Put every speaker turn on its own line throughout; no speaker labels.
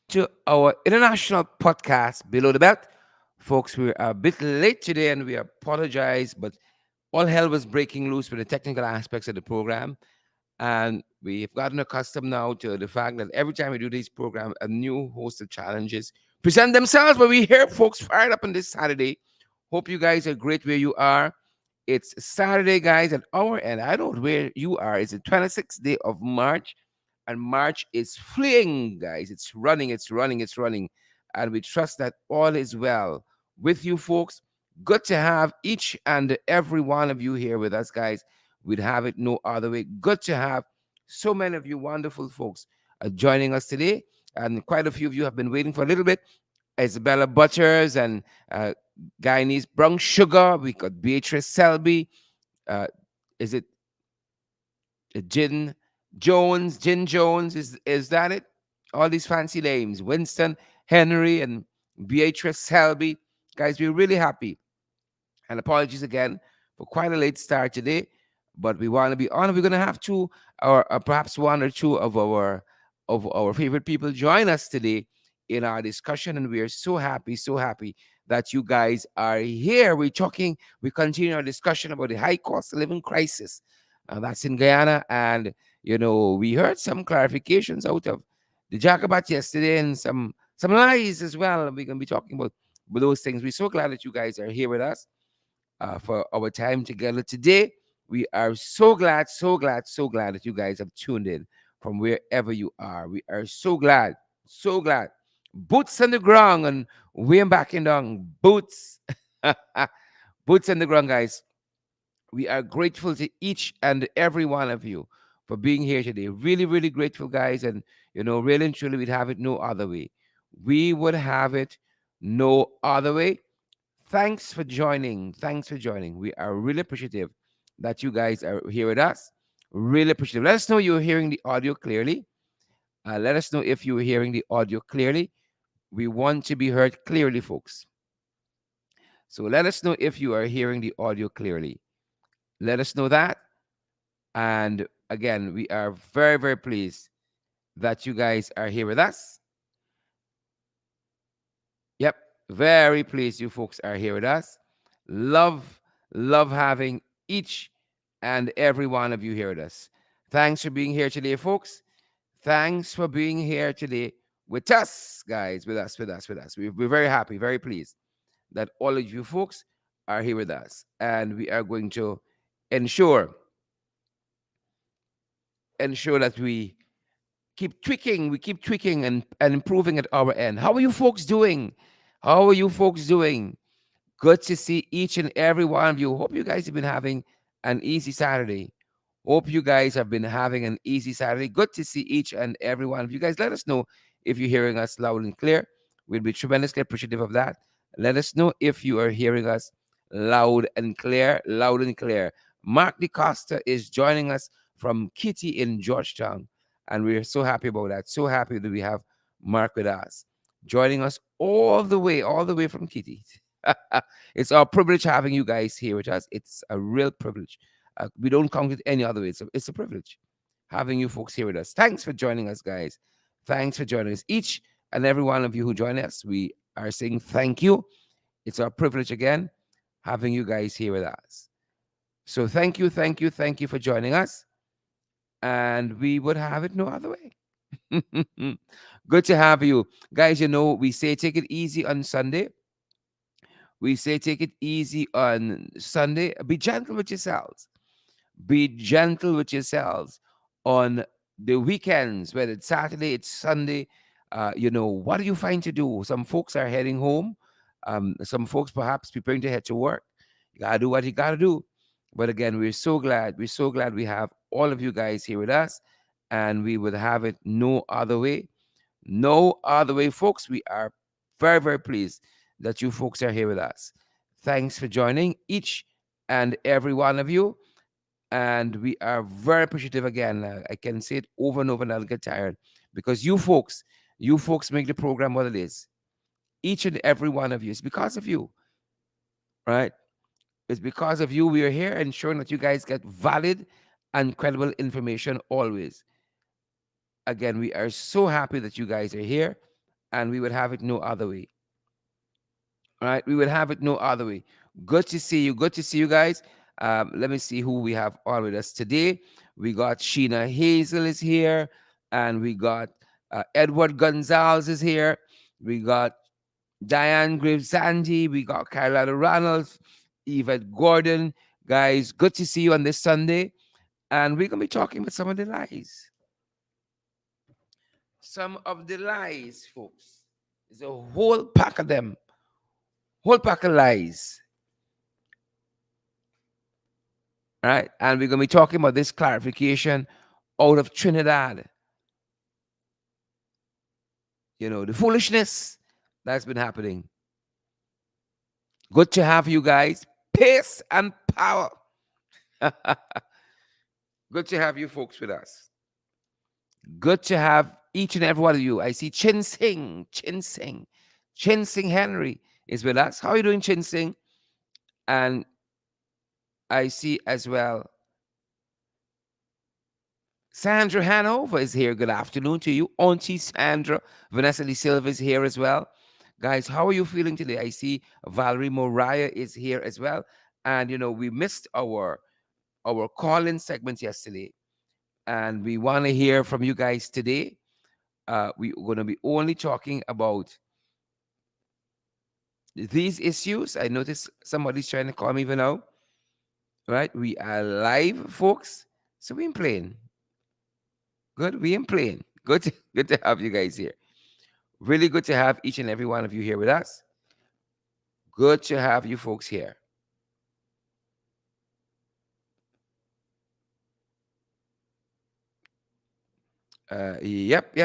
to our international podcast, Below the Belt. Folks, we're a bit late today and we apologize, but all hell was breaking loose with the technical aspects of the program. And we've gotten accustomed now to the fact that every time we do this program, a new host of challenges present themselves. But we hear folks fired up on this Saturday. Hope you guys are great where you are. It's Saturday, guys, at our end. I don't know where you are. It's the 26th day of March, and March is fleeing, guys. It's running, it's running, it's running. And we trust that all is well with you, folks. Good to have each and every one of you here with us, guys. We'd have it no other way. Good to have so many of you wonderful folks joining us today. And quite a few of you have been waiting for a little bit. Isabella Butters and Guyanese Brown Sugar. We got Beatrice Selby. Uh, is it Gin Jones? Gin Jones, is that it? All these fancy names. Winston Henry and Beatrice Selby. Guys, we're really happy. And apologies again for quite a late start today, but we want to be on. We're going to have two, or perhaps one or two of our favorite people join us today in our discussion, and we are so happy that you guys are here. We're talking. We continue our discussion about the high cost of living crisis. That's in Guyana, and we heard some clarifications out of the Jacobite yesterday, and some lies as well. We're going to be talking about those things. We're so glad that you guys are here with us for our time together today. We are so glad, so glad, so glad that you guys have tuned in from wherever you are. We are so glad, so glad. Boots on the ground and we're backing down. Boots, boots on the ground, guys. We are grateful to each and every one of you for being here today. Really, really grateful, guys. And, really and truly, we'd have it no other way. We would have it no other way. Thanks for joining. Thanks for joining. We are really appreciative that you guys are here with us. Really appreciative. Let us know you're hearing the audio clearly. Let us know if you're hearing the audio clearly. We want to be heard clearly, folks. So let us know if you are hearing the audio clearly. Let us know that. And again, we are very, very pleased that you guys are here with us. Yep. Very pleased you folks are here with us. Love, love having each and every one of you here with us. Thanks for being here today, folks. Thanks for being here today with us, guys, with us, with us, with us. We're very happy, very pleased that all of you folks are here with us. And we are going to ensure that we keep tweaking and improving at our end. How are you folks doing? How are you folks doing? Good to see each and every one of you. Hope you guys have been having an easy Saturday. Hope you guys have been having an easy Saturday. Good to see each and every one of you guys. Let us know if you're hearing us loud and clear. We'll be tremendously appreciative of that. Let us know if you are hearing us loud and clear, loud and clear. Mark DeCosta is joining us from Kitty in Georgetown, and we're so happy about that. So happy that we have Mark with us, joining us all the way from Kitty. It's our privilege having you guys here with us. It's a real privilege. We don't count it any other way. It's a privilege having you folks here with us. Thanks for joining us, guys. Thanks for joining us. Each and every one of you who join us, we are saying thank you. It's our privilege again having you guys here with us. So thank you, thank you, thank you for joining us. And we would have it no other way. Good to have you. Guys, we say take it easy on Sunday. We say take it easy on Sunday. Be gentle with yourselves. Be gentle with yourselves on the weekends, whether it's Saturday, it's Sunday. What do you find to do? Some folks are heading home. Some folks perhaps preparing to head to work. You gotta do what you gotta do. But again, we're so glad. We're so glad we have all of you guys here with us, and we would have it no other way. No other way, folks. We are very, very pleased that you folks are here with us. Thanks for joining each and every one of you. And we are very appreciative again. I can say it over and over and I'll get tired because you folks make the program what it is. Each and every one of you. It's because of you, right? It's because of you we are here, ensuring that you guys get valid and credible information always. Again, we are so happy that you guys are here. and we would have it no other way. All right, we would have it no other way. Good to see you. Good to see you guys. Let me see who we have on with us today. We got Sheena Hazel is here, and we got Edward Gonzalez is here. We got Diane Graves Sandy. We got Carolina Ronalds, Yvette Gordon. Guys, good to see you on this Sunday. And we're going to be talking about some of the lies. Some of the lies, folks. There's a whole pack of them, whole pack of lies. Right? And we're going to be talking about this clarification out of Trinidad. You know, the foolishness that's been happening. Good to have you guys. Pace and power. Good to have you folks with us. Good to have each and every one of you. I see Chin Sing Henry is with us. How are you doing, Chin Sing? And I see as well Sandra Hanover is here. Good afternoon to you. Auntie Sandra. Vanessa De Silva is here as well. Guys, how are you feeling today? I see Valerie Moriah is here as well. And you know, we missed our call-in segment yesterday. And we want to hear from you guys today. We're going to be only talking about these issues. I noticed somebody's trying to call me even now. Right? We are live, folks. So we ain't playing. Good. We ain't playing. Good. Good to have you guys here. Really good to have each and every one of you here with us. Good to have you folks here. Yep.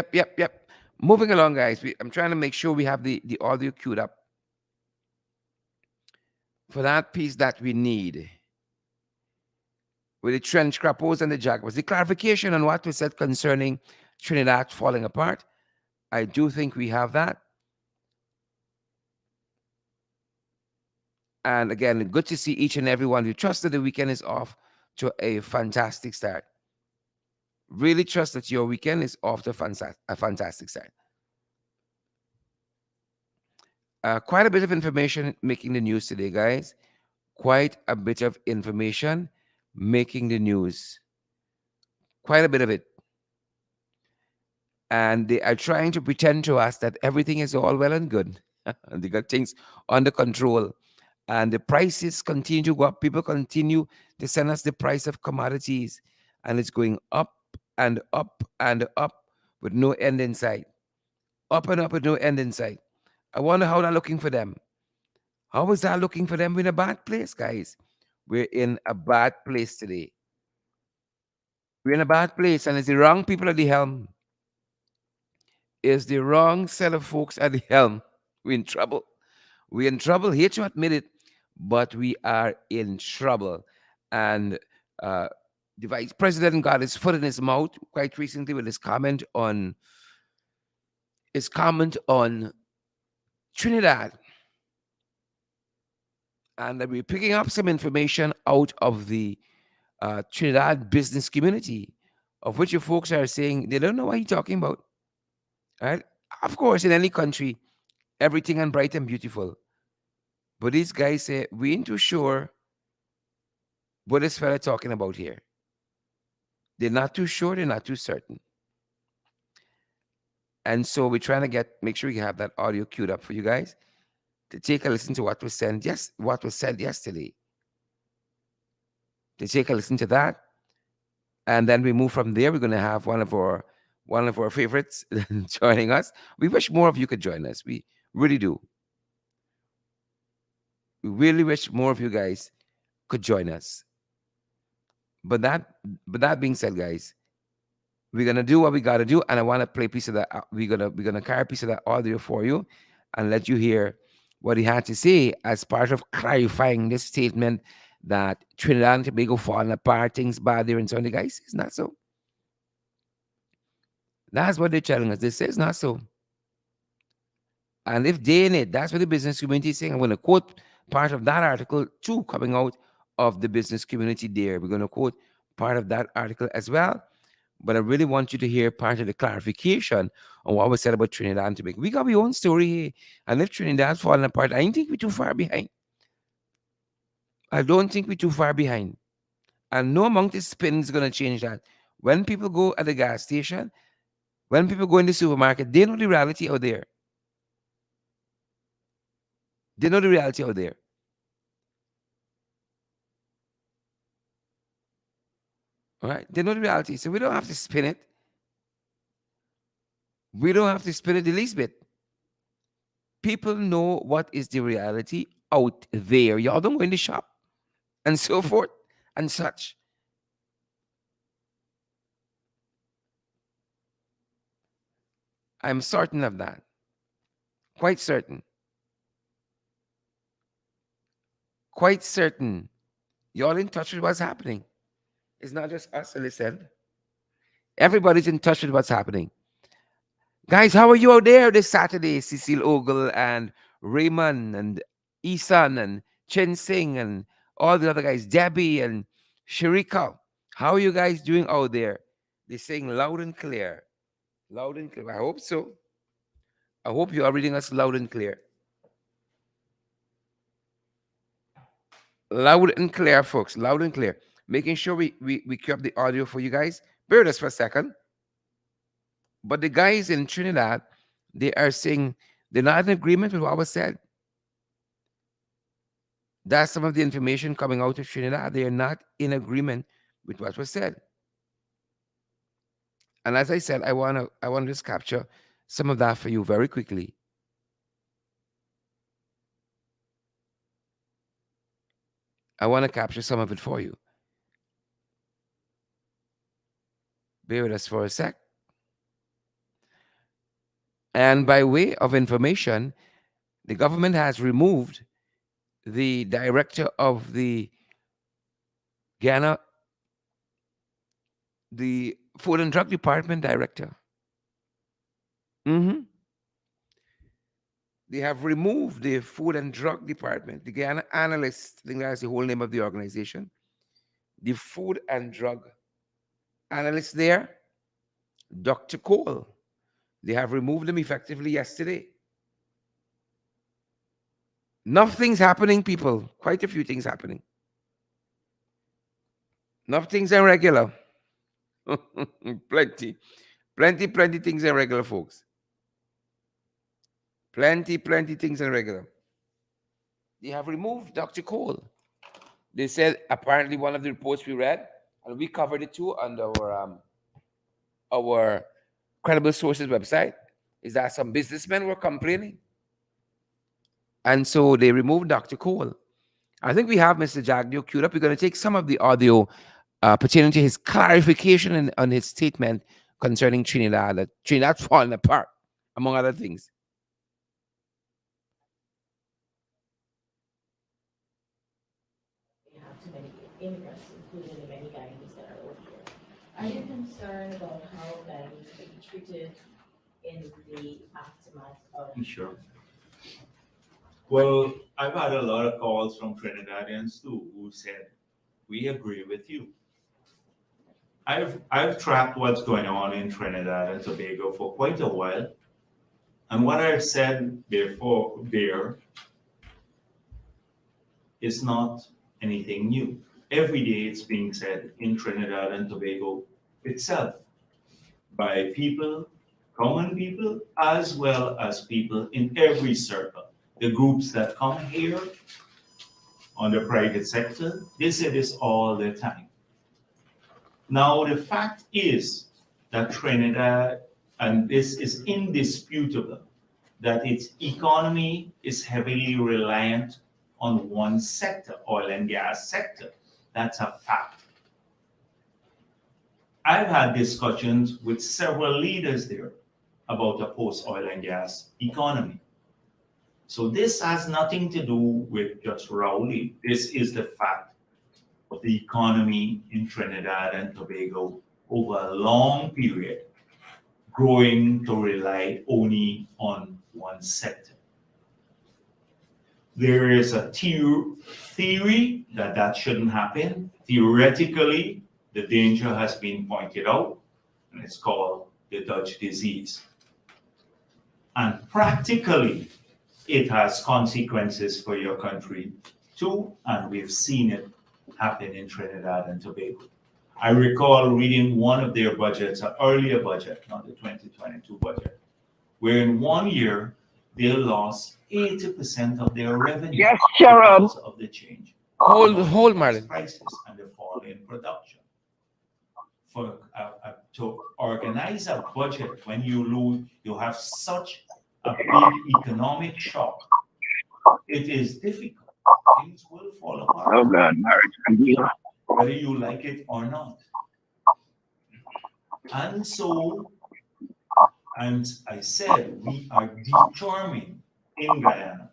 Moving along, guys. I'm trying to make sure we have the audio queued up for that piece that we need with the trench crappos and the jaguars. The clarification on what was said concerning Trinidad falling apart. I do think we have that. And again, good to see each and every one. We trust that the weekend is off to a fantastic start. Really trust that your weekend is off to a fantastic start. Quite a bit of information making the news today, guys. Quite a bit of information making the news. Quite a bit of it. And they are trying to pretend to us that everything is all well and good. And they got things under control. And the prices continue to go up. People continue to send us the price of commodities. And it's going up and up and up with no end in sight. Up and up with no end in sight. I wonder how they're looking for them. How is that looking for them? We're in a bad place, guys. We're in a bad place today. We're in a bad place, and it's the wrong people at the helm. It's the wrong set of folks at the helm. We're in trouble. We're in trouble. Hate to admit it, but we are in trouble. And the vice president got his foot in his mouth quite recently with his comment on Trinidad. And we're picking up some information out of the Trinidad business community, of which you folks are saying they don't know what he's talking about. Right? Of course, in any country, everything and bright and beautiful. But these guys say we ain't too sure what this fella talking about here. They're not too sure. They're not too certain. And so we're trying to make sure we have that audio queued up for you guys to take a listen to what was said yesterday. To take a listen to that, and then we move from there. We're going to have one of our favorites joining us. We wish more of you could join us. We really do. We really wish more of you guys could join us. But that being said, guys, we're gonna do what we gotta do, and I want to play a piece of that. We're gonna carry a piece of that audio for you, and let you hear what he had to say as part of clarifying this statement that Trinidad and Tobago falling apart, things bad there, and so on. The guys, it's not so. That's what they're telling us. They say it's not so. And if they in it, that's what the business community is saying. I'm going to quote part of that article too, coming out of the business community there. We're going to quote part of that article as well. but I really want you to hear part of the clarification on what was said about Trinidad and Tobago. We got our own story here. And if Trinidad's falling apart, I don't think we're too far behind. I don't think we're too far behind. And no amount of spin is going to change that. When people go at the gas station, when people go in the supermarket, they know the reality out there. They know the reality out there. All right? They know the reality. So we don't have to spin it. We don't have to spin it the least bit. People know what is the reality out there. Y'all don't go in the shop and so forth and such. I'm certain of that. Quite certain. Quite certain. Y'all in touch with what's happening. It's not just us, listen. Everybody's in touch with what's happening. Guys, how are you out there this Saturday? Cecile Ogle and Raymond and Isan and Chen Sing and all the other guys, Debbie and Sharika. How are you guys doing out there? They're saying loud and clear. Loud and clear. I hope so. I hope you are reading us loud and clear. Loud and clear, folks. Loud and clear. Making sure we keep the audio for you guys. Bear with us for a second. But the guys in Trinidad, they are saying they're not in agreement with what was said. That's some of the information coming out of Trinidad. They are not in agreement with what was said. And as I said, I want to just capture some of that for you very quickly. I want to capture some of it for you. Bear with us for a sec. And by way of information, the government has removed the director of the Ghana, the Food and Drug Department director. Hmm. They have removed the Food and Drug Department, the Ghana analyst, I think that's the whole name of the organization. The Food and Drug analyst there, Dr. Cole. They have removed them effectively yesterday. Nothing's happening, people. Quite a few things happening. Nothing's irregular. Plenty. Plenty things irregular, folks. Plenty things irregular. They have removed Dr. Cole. They said apparently one of the reports we read, and we covered it too on our credible sources website, is that some businessmen were complaining. And so they removed Dr. Cole. I think we have Mr. Jagdio queued up. We're going to take some of the audio pertaining to his clarification on his statement concerning Trinidad, that Trinidad's falling apart, among other things.
We have too many immigrants, including the many Guyanese that are over here. Are you concerned about how Guyanese will be treated in the aftermath of?
Sure. Well, I've had a lot of calls from Trinidadians too who said, we agree with you. I've tracked what's going on in Trinidad and Tobago for quite a while. And what I've said before there is not anything new. Every day it's being said in Trinidad and Tobago itself by people, common people, as well as people in every circle. The groups that come here on the private sector, they say this all the time. Now, the fact is that Trinidad, and this is indisputable, that its economy is heavily reliant on one sector, oil and gas sector. That's a fact. I've had discussions with several leaders there about a post-oil and gas economy. So this has nothing to do with just Rowley. This is the fact of the economy in Trinidad and Tobago over a long period, growing to rely only on one sector. There is a theory that that shouldn't happen. Theoretically, the danger has been pointed out. and it's called the Dutch disease. And practically, it has consequences for your country too, and we've seen it happen in Trinidad and Tobago. I recall reading one of their budgets, an earlier budget, not the 2022 budget, where in one year they lost 80% of their revenue
Yes, Sharon.
because of the change in oil and
Hold,
gas
Marlon.
prices and the fall in production. To organize a budget when you lose, you have such a big economic shock, it is difficult. Things will fall apart,
Oh God, marriage and deal.
whether you like it or not. And so, and I said, we are determined in Guyana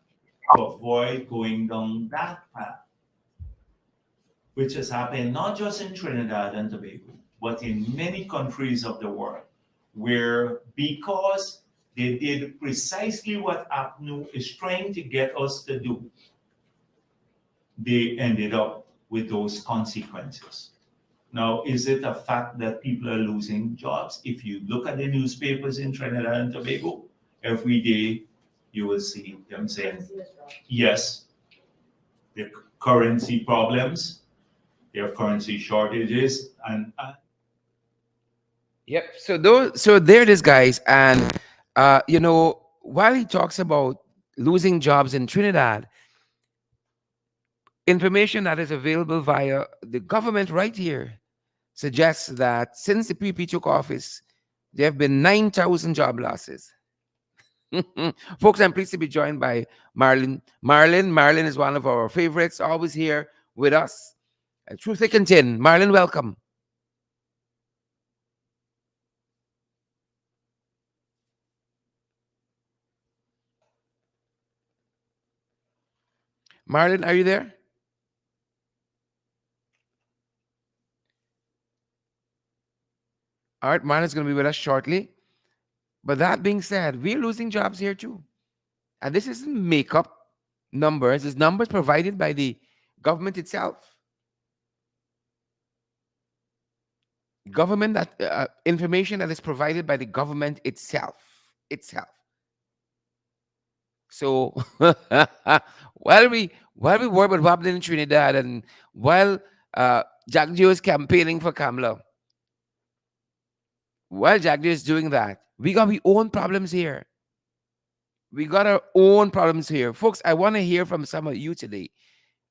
to avoid going down that path, which has happened not just in Trinidad and Tobago, but in many countries of the world, where because they did precisely what APNU is trying to get us to do, they ended up with those consequences. Now, is it a fact that people are losing jobs? If you look at the newspapers in Trinidad and Tobago, every day you will see them saying, yes, the currency problems, they have currency shortages, and
Yep. So there it is, guys. And while he talks about losing jobs in Trinidad, information that is available via the government right here suggests that since the PP took office, there have been 9,000 job losses. Folks, I'm pleased to be joined by Marlon. Marlon is one of our favorites, always here with us. Through thick and thin. Marlon, welcome. Marlon, are you there? All right, Marlon's going to be with us shortly. But that being said, we're losing jobs here too. And this isn't makeup numbers, it's numbers provided by the government itself. Government that information that is provided by the government itself. So while we worry about what happening in Trinidad, and while Jack Joe is campaigning for Kamla, while Jack Joe is doing that, we got our own problems here. We got our own problems here. Folks, I want to hear from some of you today.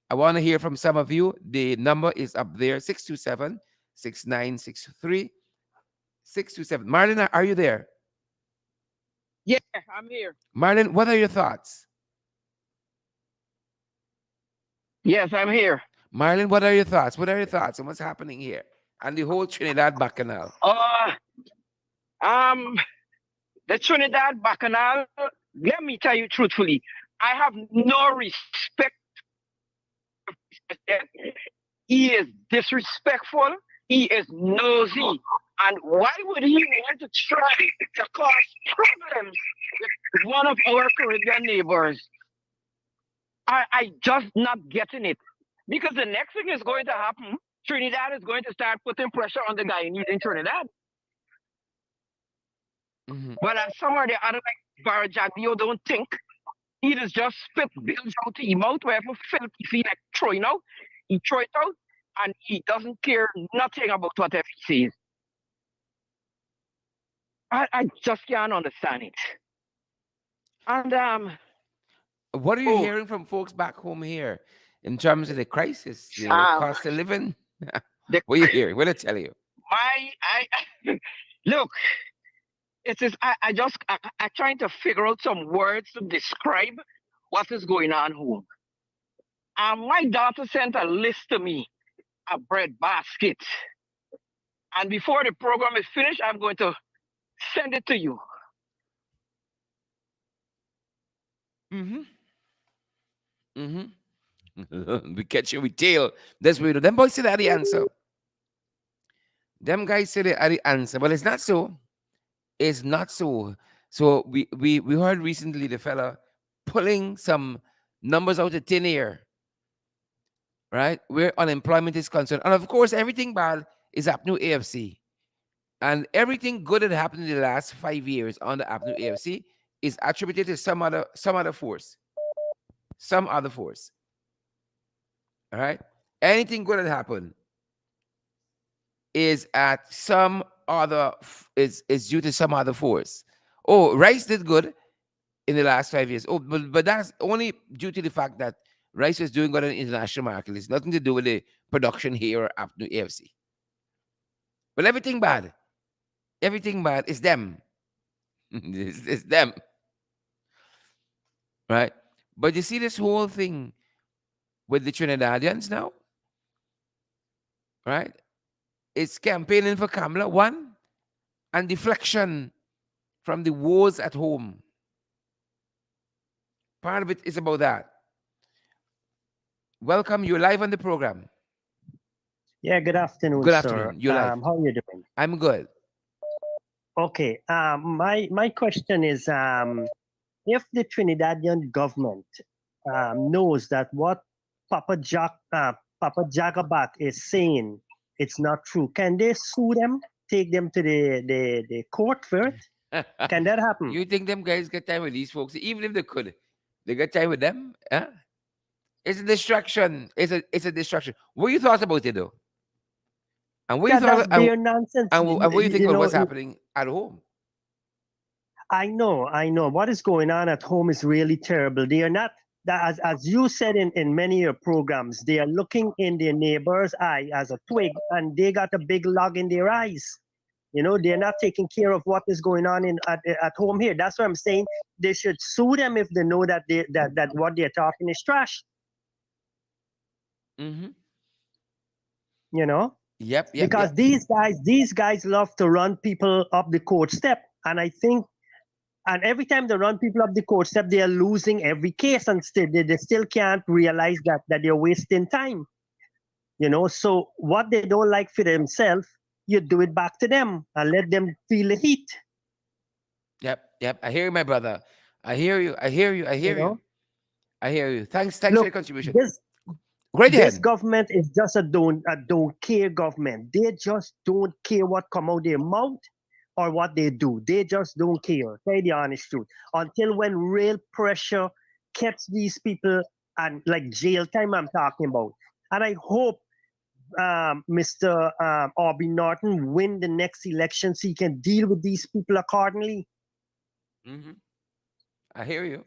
I want to hear from some of you. The number is up there, 627-6963. 627. Marlon, are you there?
Yeah, I'm here.
Marlon, what are your thoughts?
Yes, I'm here.
Marlon, what are your thoughts? What are your thoughts on what's happening here and the whole Trinidad Bacchanal?
Um, the Trinidad Bacchanal. Let me tell you truthfully, I have no respect. He is disrespectful. He is nosy. And why would he want to try to cause problems with one of our Caribbean neighbors? I just not getting it. Because the next thing is going to happen, Trinidad is going to start putting pressure on the Guyanese in Trinidad.
Mm-hmm.
But as somewhere the other like Barajagio don't think, he is just spit bills out of his mouth wherever filth he feel like throwing out. He throw it out and he doesn't care nothing about whatever he says. I just can't understand it. And
What are you
oh
hearing from folks back home here in terms of the crisis,
um
cost of living?
the
What are you hearing? What I tell you?
my I look, it is I trying to figure out some words to describe what is going on home. My daughter sent a list to me, a bread basket. And before the program is finished, I'm going to send it to you.
Mm-hmm. Mm-hmm. We catch you with tail. That's what we do. Them boys say that the answer. Them guys say that are the answer. But it's not so. It's not so. So we heard recently the fella pulling some numbers out of thin air, right? Where unemployment is concerned. And of course, everything bad is up new AFC. And everything good that happened in the last 5 years on the Avenue AFC is attributed to some other force. Some other force. All right. Anything good that happened is at some other is due to some other force. Oh, Rice did good in the last 5 years. Oh, but that's only due to the fact that Rice was doing good in the international market. It's nothing to do with the production here at New AFC. But everything bad is them. It's them, right? But you see this whole thing with the Trinidadians now, right? It's campaigning for Kamala, one, and deflection from the wars at home. Part of it is about that. Welcome, you're live on the program.
Yeah, good afternoon,
Good
sir.
afternoon, you're live.
How are you doing?
I'm good.
Okay. My question is, if the Trinidadian government knows that what Papa Jagabat is saying it's not true, can they sue them? Take them to the court for it? Can that happen?
You think them guys get time with these folks? Even if they could, they get time with them? Huh? It's a distraction. It's a distraction. What you thought about it though? And what you
That's
thought
bare nonsense.
and what you think about what's happening at home?
I know. What is going on at home is really terrible. They are not, as you said in many of your programs, they are looking in their neighbor's eye as a twig, and they got a big log in their eyes. You know, they're not taking care of what is going on at home here. That's what I'm saying. They should sue them if they know that that what they're talking is trash.
Mm-hmm.
You know,
Yep.
because these guys love to run people up the court step, and I think. And every time they run people up the court step, they are losing every case, and still they still can't realize that they're wasting time. You know, so what they don't like for themselves, you do it back to them and let them feel the heat.
Yep. I hear you, my brother. I hear you. I hear you. I
You
hear you.
know,
I hear you. Thanks for the
look,
contribution.
this
Great
this
ahead.
government is just a don't care government. They just don't care what come out their mouth or what they do. They just don't care. Tell the honest truth. Until when real pressure catch these people and like jail time I'm talking about. And I hope Mr. Aubrey Norton win the next election so he can deal with these people accordingly.
Mm-hmm. I hear you.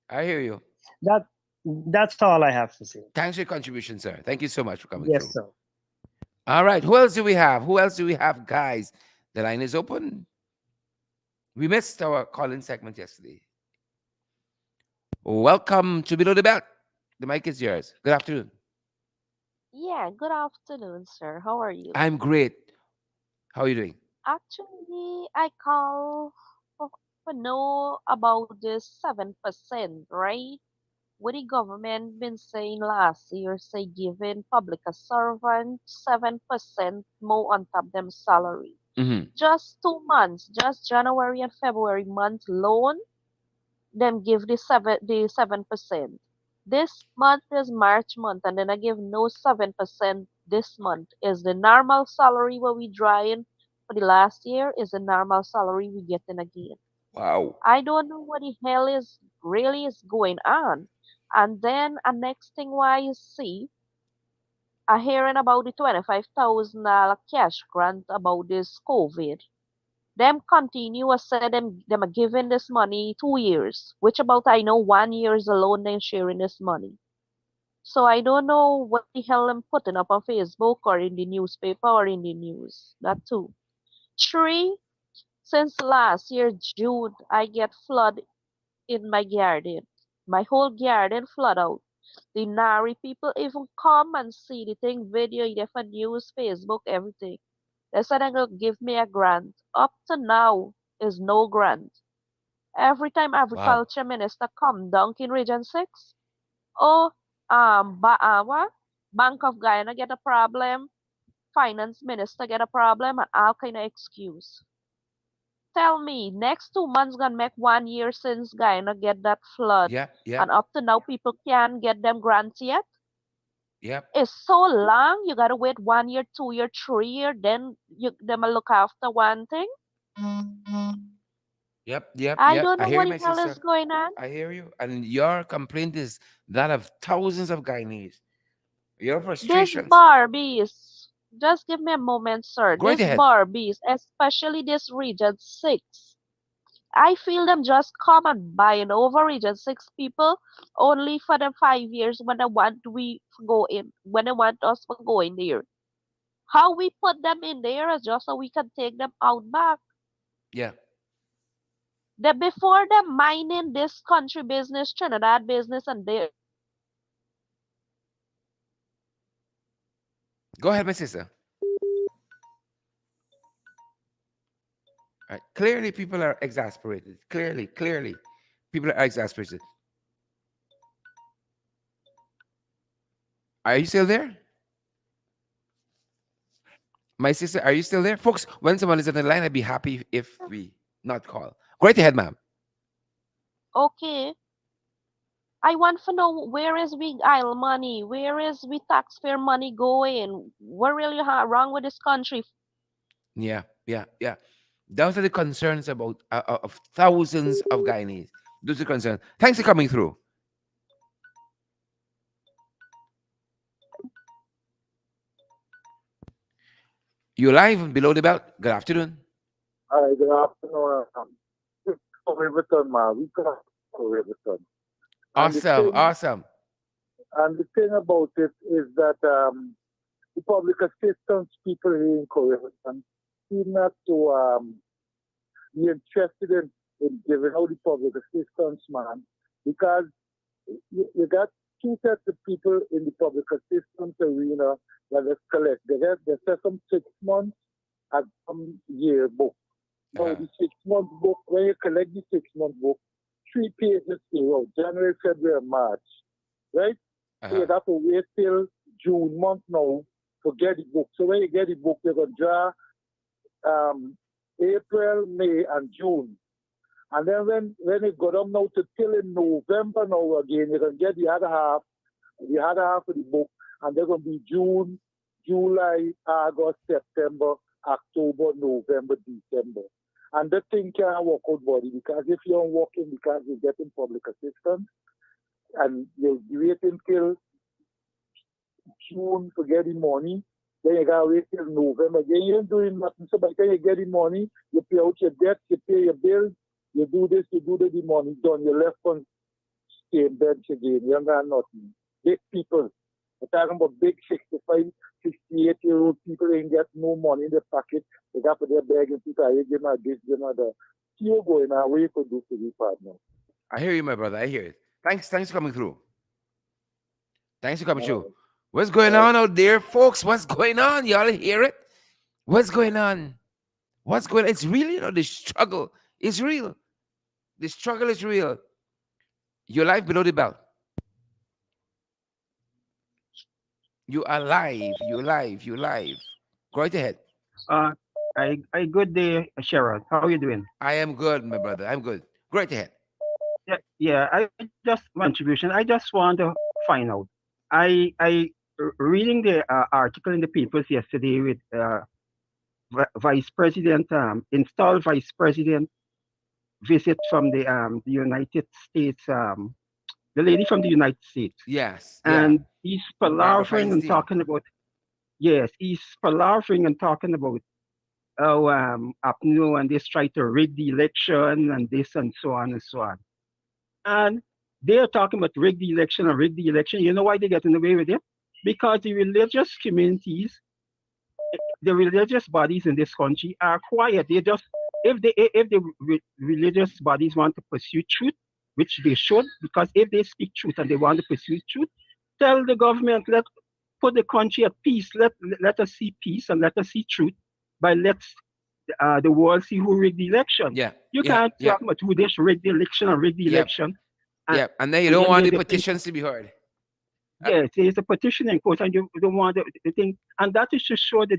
I hear you.
That that's all I have to say.
Thanks for your contribution, sir. Thank you so much for coming
Yes,
through.
sir.
All right. Who else do we have? Who else do we have, guys? The line is open. We missed our calling segment yesterday. Welcome to Below the Belt. The mic is yours. Good afternoon.
Yeah, good afternoon, sir. How are you?
I'm great. How are you doing?
Actually, I call for know about this 7%, right? What the government been saying last year, say giving public a servant 7% more on top them salary.
Mm-hmm.
Just 2 months, just January and February month loan, them give the 7%. This month is March month, and then I give no 7% this month. Is the normal salary what we drawing for the last year is the normal salary we getting again.
Wow.
I don't know what the hell is really is going on. And then a next thing why you see, I hearing about the $25,000 cash grant about this COVID. Them continue I said them are giving this money 2 years, which about I know 1 years alone they sharing this money. So I don't know what the hell I'm putting up on Facebook or in the newspaper or in the news. That too. Three, since last year June I get flood in my garden. My whole garden flood out. The Nari people even come and see the thing video, if a news, Facebook, everything. They said they're gonna give me a grant. Up to now is no grant. Every time
Wow.
agriculture minister come down in region 6, oh what? Bank of Guyana get a problem, finance minister get a problem, and all kind of excuse. Tell me, next 2 months gonna make 1 year since Guyana get that flood,
Yeah.
and up to now people can't get them grants yet.
Yep.
It's so long. You gotta wait 1 year, 2 year, 3 year. Then you them a look after one thing.
Yep. Yep.
I
Yep.
don't
I
know
hear
what
you,
the
my
hell is
sister.
going on.
I hear you. And your complaint is that of thousands of Guyanese. Your
These
frustrations.
Barbies, just give me a moment, sir.
Go right
These
ahead.
Barbies, especially this Region 6, I feel them just come and buying over Region 6 people only for the 5 years when they want we to go in, when they want us to go in there. How we put them in there is just so we can take them out back.
Yeah.
The before them mining this country business, Trinidad business, and they
Go ahead, my sister. Right. Clearly, people are exasperated. Clearly, people are exasperated. Are you still there? My sister, are you still there? Folks, when someone is on the line, I'd be happy if we not call. Go right ahead, ma'am.
okay. I want to know where is we idle money? Where is we taxpayer money going? What really wrong with this country?
Yeah, yeah, yeah. Those are the concerns about of thousands of Guyanese. Those are concerns. Thanks for coming through. You're live and below the belt. Good afternoon.
Hi, good afternoon. Riverton, man. We come to Riverton. And the
Awesome,
thing,
awesome.
and the thing about it is that the public assistance people here in Riverton seem not to be interested in giving out the public assistance, man, because you got two sets of people in the public assistance arena that is collect. They say some 6 months and some year book. No,
Uh-huh.
the 6 month book, when you collect the 6 month book, 3 pages zero, January, February, March, right? So you
Uh-huh.
have to wait till June month now to get the book. So when you get the book, you're going to draw um, April, May, and June. And then when it go down now to till in November now again, you're going to get the other half of the book, and they're going to be June, July, August, September, October, November, December. And that thing can't work out, buddy, because if you're working because you're getting public assistance and you're waiting till June to get the money, then you gotta wait till November. Then you ain't doing nothing. So by the time you get the money, you pay out your debts, you pay your bills, you do this, you do that, the money done. You're left on same bench again. You ain't got nothing. Big people. We're talking about big 65, 68-year-old people ain't got no money in their pocket. They got for their begging people, I give my this, give my that. Still going on, what you could do for the partner.
I hear you, my brother. I hear it. Thanks for coming through. Thanks for coming through.
Uh,
What's going
uh,
on out there, folks? What's going on? Y'all hear it? What's going on? What's going on? It's real, the struggle is real. The struggle is real. Your life below the belt. You are live. You live. You live. Go right ahead.
Uh, I good day, Sharon. How are you doing?
I am good, my brother. I'm good. Go right ahead.
Yeah. I just contribution. I just want to find out. Reading the article in the papers yesterday with Vice President, installed Vice President visit from the United States, the lady from the United States,
Yes. Yeah.
and he's
Barbara
palavering and
Feinstein.
talking about, yes, he's palavering and talking about up new and they try to rig the election and this and so on and so on. And they're talking about rig the election and rig the election. You know why they're getting away with it? Because the religious communities, the religious bodies in this country are quiet. They just if the religious bodies want to pursue truth, which they should, because if they speak truth and they want to pursue truth, tell the government, let put the country at peace. Let us see peace and let us see truth by let's the world see who rigged the election.
Yeah.
You
Yeah.
can't
Yeah.
talk about who they rigged the election and rigged the
Yeah.
election, and,
Yeah. And then you
and
don't
then
want the
they think,
petitions to be heard. Uh,
yes, there's a petition in court, and you don't want the thing, and that is to show the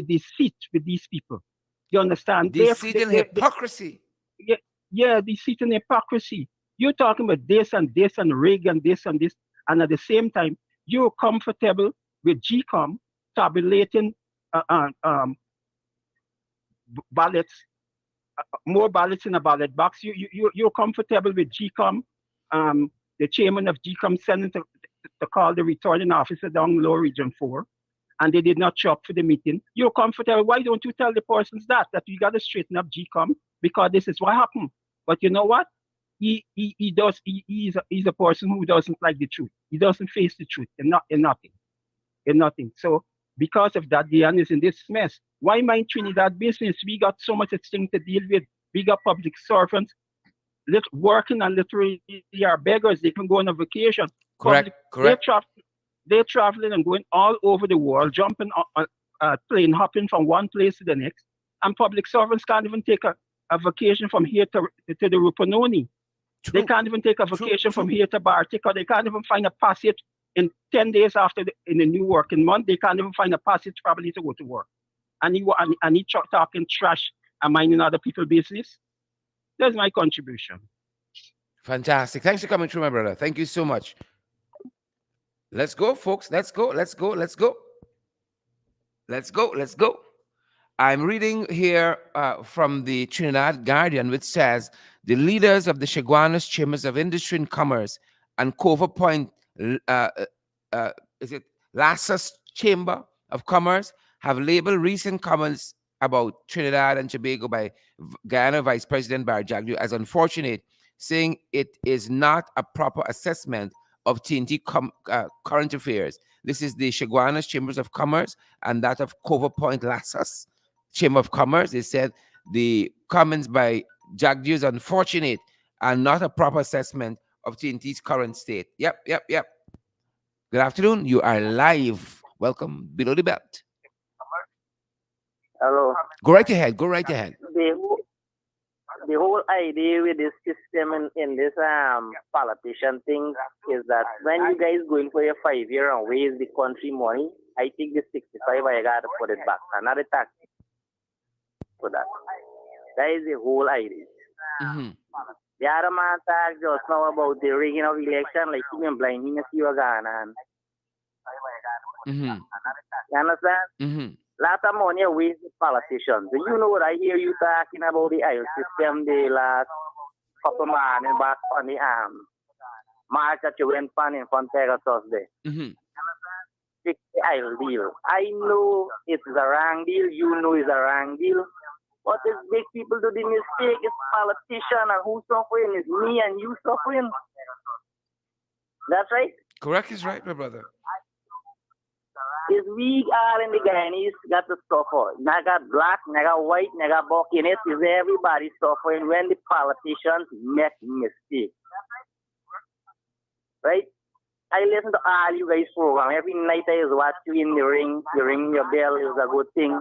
deceit with these people. You understand?
deceit and hypocrisy.
Yeah, yeah, deceit and hypocrisy. You're talking about this and this and rig and this, and at the same time, you're comfortable with GCOM tabulating uh, uh, um, ballots, more ballots in a ballot box. You're comfortable with GCOM, the chairman of GCOM sending to call the returning officer down low region 4, and they did not show up for the meeting. You're comfortable. Why don't you tell the persons that you got to straighten up GCOM because this is what happened? But you know what? He's a person who doesn't like the truth. He doesn't face the truth in nothing. So because of that, Guyana is in this mess. Why mind Trinidad business? We got so much thing to deal with. We got public servants working and literally are beggars. They can go on a vacation. Public
Correct.
they
Correct.
travel they're traveling and going all over the world, jumping on plane, hopping from one place to the next. And public servants can't even take a vacation from here to the Rupununi. They
True.
can't even take a
True.
vacation from
True.
here to Bartica. They can't even find a passage in 10 days after in the new working month. They can't even find a passage probably to go to work. And he talking trash and minding other people's business. That's my contribution.
Fantastic. Thanks for coming through, my brother. Thank you so much. Let's go, folks. Let's go. Let's go. Let's go. Let's go. Let's go. I'm reading here from the Trinidad Guardian, which says the leaders of the Chaguanas Chambers of Industry and Commerce and Cova Point, uh, uh, is it Lassas Chamber of Commerce, have labeled recent comments about Trinidad and Tobago by Guyana Vice President Barry Jagdew as unfortunate, saying it is not a proper assessment of TNT current affairs. This is the Chaguanas Chambers of Commerce and that of Cova Point Lassas Chamber of Commerce. They said the comments by Jagdew is unfortunate and not a proper assessment of TNT's current state. Yep, yep, yep. Good afternoon. You are live. Welcome below the belt.
Hello.
Go right ahead. Go right ahead.
The whole idea with this system in this politician thing is that when you guys going for your 5 year and waste the country money, I think the 65 I gotta put it back. Another tax for that. That is the whole idea.
Mm-hmm.
The other man talk just now about the rigging of election, like even blind him see you Ghana.
Mm-hmm.
You understand?
Mm-hmm.
Lot of money waste with politicians. Do you know what I hear you talking about the aisle system the last couple months back on the march that you went on in Fontega Thursday?
Mm-hmm.
Fix the aisle deal. I know it's a wrong deal. You know it's a wrong deal. But it's big people do the mistake. It's politician and who's suffering is me and you suffering. That's right.
Correct is right, my brother.
Is we are in the Guyanese got to suffer. Naga black, naga white, naga buck in it. Is everybody suffering when the politicians make mistakes. Right? I listen to all you guys program. Every night I is watch you in the ring. You ring your bell is a good thing.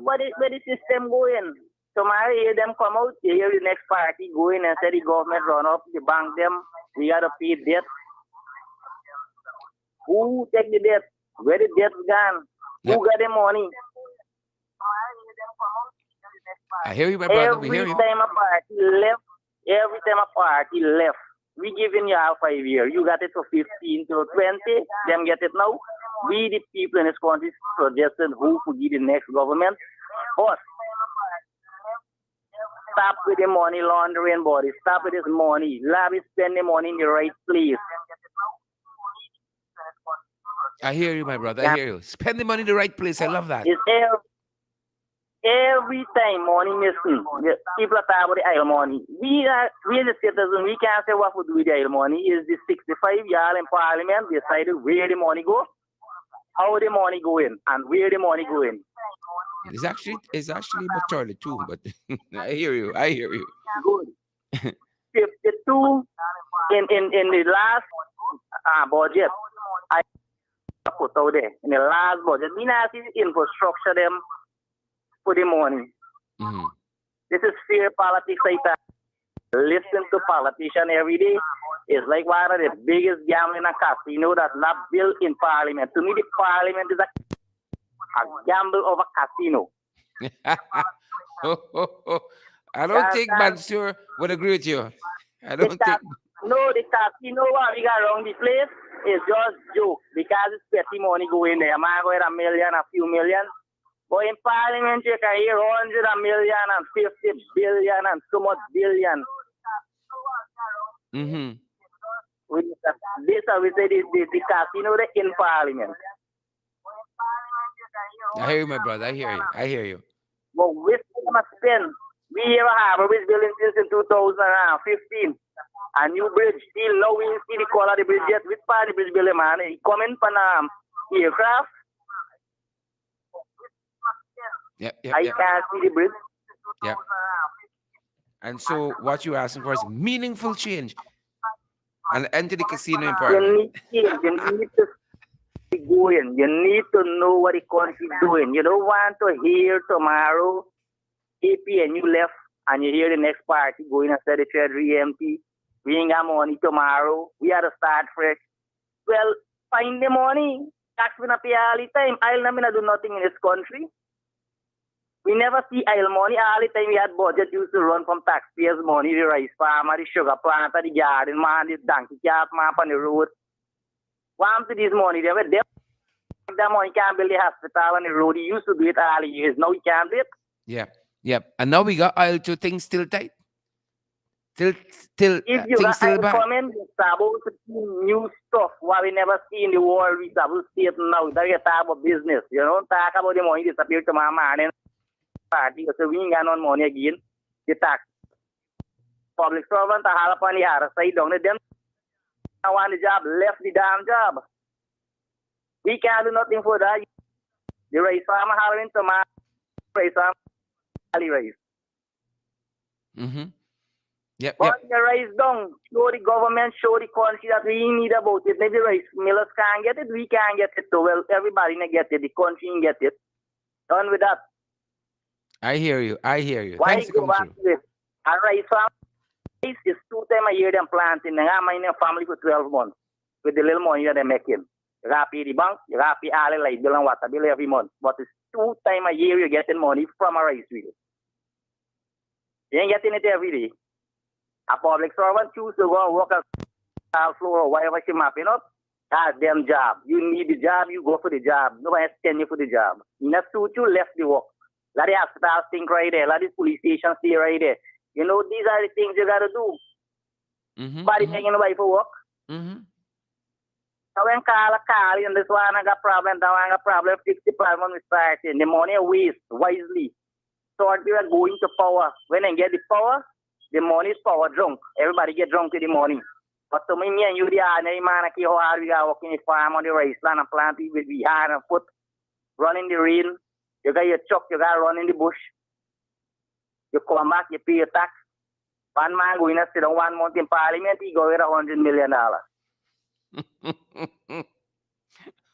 Where the system going? Tomorrow hear them come out, you hear the next party going and say the government run up, the bank them, we gotta pay debt. Who take the debt? Where the debt gone? Who
Yep.
got the money?
I hear you, my brother. We
Every
hear you.
time a party left, we giving you all 5 years. You got it for 15 to 20, them get it now. We the people in this country suggested who could be the next government. But stop with the money laundering body. Stop with this money. Let me spend the money in the right place.
I hear you, my brother. I hear you. Spend the money in the right place. I love that.
It's every time money missing. People are talking about the aisle money. We the citizens, we can't say what we do with the aisle money. Is the 65 y'all in parliament decided where the money go, how the money going, and where the money going.
It's actually about toilet too, but I hear you. I hear you.
Good. 52 in the last budget. I put out there in the last budget. We not see the infrastructure them for the money.
Mm-hmm.
This is fair politics. I listen to politicians every day. It's like one of the biggest gambling and casino that's not built in parliament. To me, the parliament is a gamble of a casino.
I don't think
That's-
Mansour would agree with you. I don't think.
No, the casino what we got around the place is just joke because it's petty money going there. Man, go a million, a few million. But in Parliament, you can hear 100 million and 50 billion and so much billion.
Mm-hmm.
This I will say the casino in Parliament.
I hear you, my brother. I hear you. I hear you.
But which must spend? We ever have a bridge building since in 2015. A new bridge still now we see the color of the bridge yet. Which part of the bridge building man? He coming from aircraft.
Yep, yep,
I
yep,
can't see the bridge.
yep. And so what you're asking for is meaningful change and enter the casino in
You
Parliament.
need change. You need to be going. You need to know what the country is doing. You don't want to hear tomorrow AP and you left and you hear the next party going and say the treasury empty. We ain't got money tomorrow. We had to start fresh. Well, find the money. Tax we not pay all the time. I'll not do nothing in this country. We never see oil money. All the time we had budget used to run from taxpayers' money, the rice farmer, the sugar planter, the garden man, the donkey cart man on the road. What happened to this money? They were there. That money can't build the hospital on the road. He used to do it all the years. Now he can't do it.
Yeah, yep. And now we got oil to things still tight. Till
If you
things
got
still
oil
bad.
coming, it's about to see new stuff what we never see in the world. We have to see it now. That you talk about business. You don't talk about the money disappear to my man and party. So we ain't got no money again. The tax. Public servant are hard upon the other side down. Them I want the job, left the damn job. We can't do nothing for that. The rice farmer having tomato rice farmer rice.
Mm-hmm. Yep, yep.
But the rice down, show the government, show the country that we need about it. Maybe the rice millers can't get it, we can't get it. So well, everybody can get it, the country can get it. Done with that.
I hear you. I hear you.
Why
Thanks for
go
coming
back
through.
to this? A rice farm is 2 times a year them planting. They got money in their family for 12 months with the little money that they're making. You got to pay the bank, you got to pay all the light bill and water bill every month. But it's 2 times a year you're getting money from a rice field. You ain't getting it every day. A public servant choose to go and work at the floor or whatever she mapping up. That's them job. You need the job, you go for the job. Nobody send you for the job. You not suit you, left the work. Let the hospital think right there. Let the police station stay right there. You know, these are the things you gotta do.
Mm-hmm.
Nobody
Mm-hmm.
taking nobody for work.
Mm-hmm.
So when call, and this one I got problem, that one I got problem, fix the problem we starting. The money waste wisely. So we are going to power. When they get the power, the money is power drunk. Everybody get drunk with the money. But to me and you, the ordinary man, I how hard we are working the farm on the rice land and planting with the hand and foot, running the rain. You got your truck, you got to run in the bush. You come back, you pay your tax. One man going to sit down 1 month in parliament, he go with $100 million.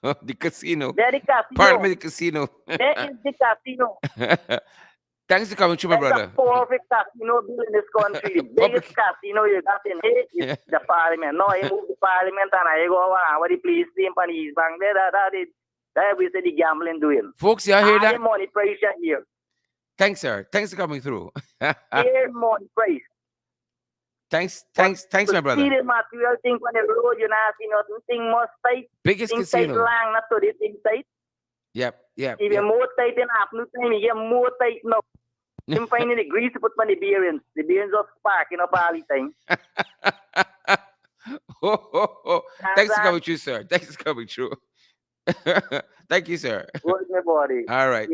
The casino.
There the casino.
Parliament casino.
There is the casino.
Thanks for coming through, my
There's
brother.
a perfect casino bill in this country. The biggest casino you got in here is the parliament. No, I move the parliament and I go over the police team and the East Bank. That we say the gambling doing.
Folks, y'all hear
All
that?
the money price here.
Thanks, sir. Thanks for coming through.
Here money price.
Thanks, my brother.
See the material thing on the road, you not see nothing. Thing must tight.
Biggest
Thing
casino.
tight long, not so the thing tight.
Yep.
If you're more tight in half no time, you get more tight now. I'm finding the grease to put on the bearings. The bearings are sparking up all the time.
Thanks for coming through, sir. Thanks for coming through. Thank you, sir.
Good, my body.
All right.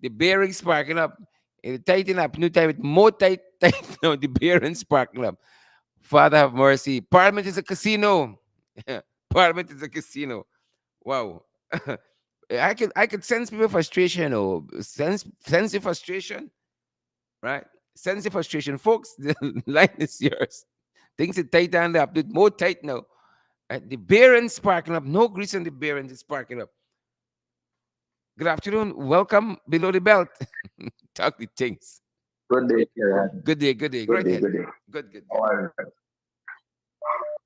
The bearing sparking up. It tighten up. New time, it more tight. No, the bearing sparking up. Father have mercy. Parliament is a casino. Parliament is a casino. Wow. I could sense people frustration or sense the frustration, right? Sense the frustration, folks. The line is yours. Things are tight and up. It's more tight now. The bearings sparking up. No grease on the bearings is sparking up. Good afternoon. Welcome below the belt. Talk the things.
Good day, Kiran.
Good day. Good day.
Good
Great
day,
head.
good day.
Good.
All right.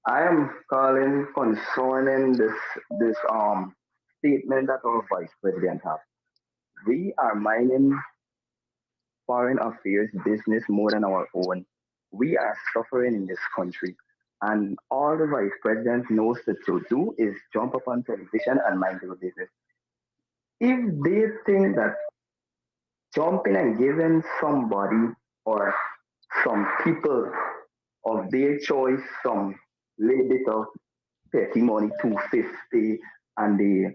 I am calling concerning this statement that our vice president has. We are minding foreign affairs business more than our own. we are suffering in this country. And all the vice president knows to do is jump up on television and mind their business. If they think that jumping and giving somebody or some people of their choice some little bit of petty money, 250, and the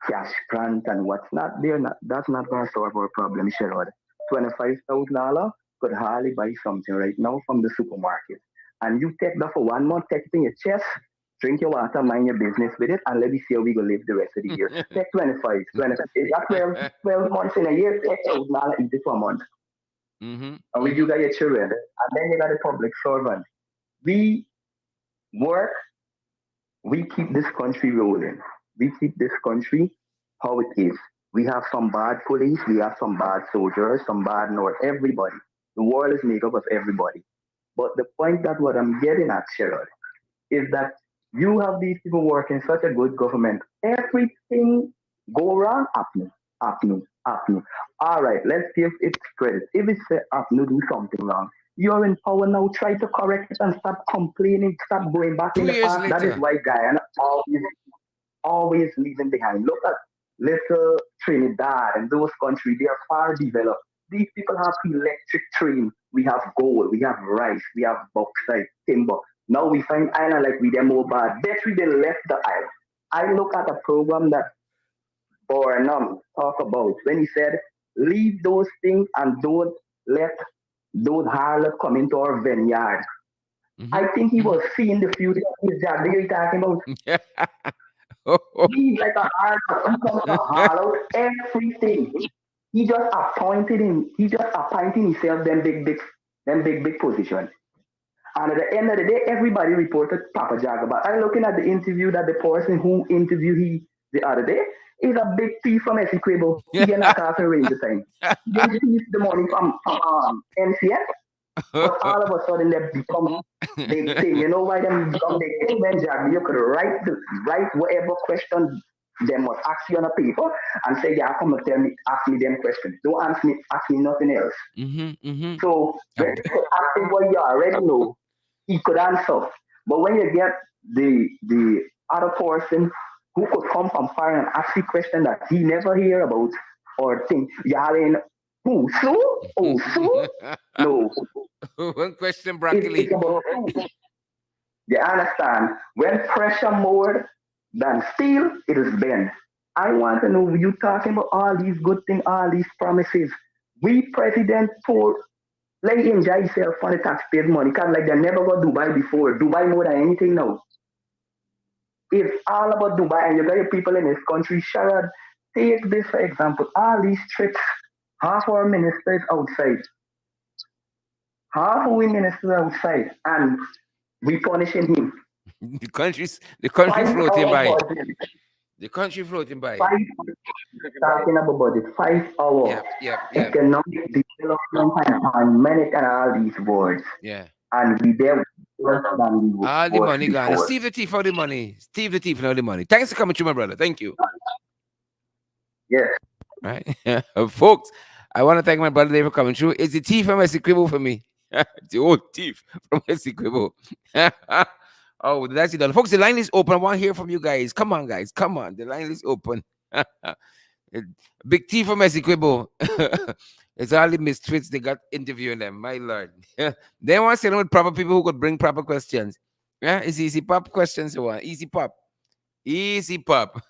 cash grant and what's not, they're not, that's not going to solve our problem, Sherrod. $25,000 could hardly buy something right now from the supermarket. And you take that for 1 month, take it in your chest, drink your water, mind your business with it, and let me see how we going to live the rest of the year. Take 25, 25. Is that 12 months in a year? Take $1,000, eat it for a month.
Mm-hmm.
And we you got your children, and then you got the public servant. We work, we keep this country rolling. We keep this country how it is. We have some bad police, we have some bad soldiers, some bad north, everybody. The world is made up of everybody. But the point that what I'm getting at, Sherrod, is that you have these people working such a good government. Everything go wrong, happening, happening, happening. All right, let's give it credit. If it's happening, do something wrong. You're in power now. Try to correct it and stop complaining. Stop going back in
Two
the
years
past. That is
later.
why Guyana always leaving behind. Look at little Trinidad and those countries. They are far developed. These people have electric train. We have gold. We have rice. We have bauxite, timber. Now we find island like we them mobile. That we they left the island. I look at a program that Bornum talk about when he said, leave those things and don't let those harlots come into our vineyard.
Mm-hmm.
I think he
Mm-hmm.
was seeing the future of his job. You're talking about
Yeah. Oh, oh.
he's like a harlot. He comes to harlot everything. He just appointed him. He just appointing himself them big positions. And at the end of the day, everybody reported Papa Jaga. But I'm looking at the interview that the person who interviewed he the other day is a big thief from Essequibo. He get knocked off in range of time. He didn't thief the money from MCS, but all of a sudden they become big thing. You know why them become big thing? When Jack, you could write whatever question they must ask you on a paper and say, yeah, come and tell me, ask me them questions. Don't ask me nothing else.
Mm-hmm. Mm-hmm.
So when you could ask him what you already know, he could answer. But when you get the other person who could come from far and ask you question that he never hear about or think, yeah, in who? Sue? Oh, Sue? No.
One question,
It's
broccoli.
about who. You understand? When pressure more than steel, it is bend. I want to know you talking about all these good things, all these promises. We president for let him enjoy himself for the taxpayers' money. Cause like they never got Dubai before. Dubai more than anything now. It's all about Dubai and you got your people in this country. Sharad, take this for example. All these trips, half our ministers outside, half our ministers outside, and we punishing him.
The country
Five
floating
hour
by.
budget.
The country floating by.
Five talking about budget. 5 hour
Yep. Yep. Yep.
economic development and pandemic and all these words.
Yeah.
And we there worse than we
All the
was
money gone.
before.
Steve the thief for the money. Steve the thief for all the money. Thanks for coming to my brother. Thank you.
Yes.
Right. Folks, I want to thank my brother Dave for coming through. It's the thief from Essequibo for me. It's the old thief from Essequibo. Oh, that's it. Done. Folks, the line is open. I want to hear from you guys. Come on, guys. Come on. The line is open. Big T from Essequibo. It's all the misfits they got interviewing them. My lord. They want to sit down with proper people who could bring proper questions. Yeah, it's easy pop questions. You want easy pop. Easy pop.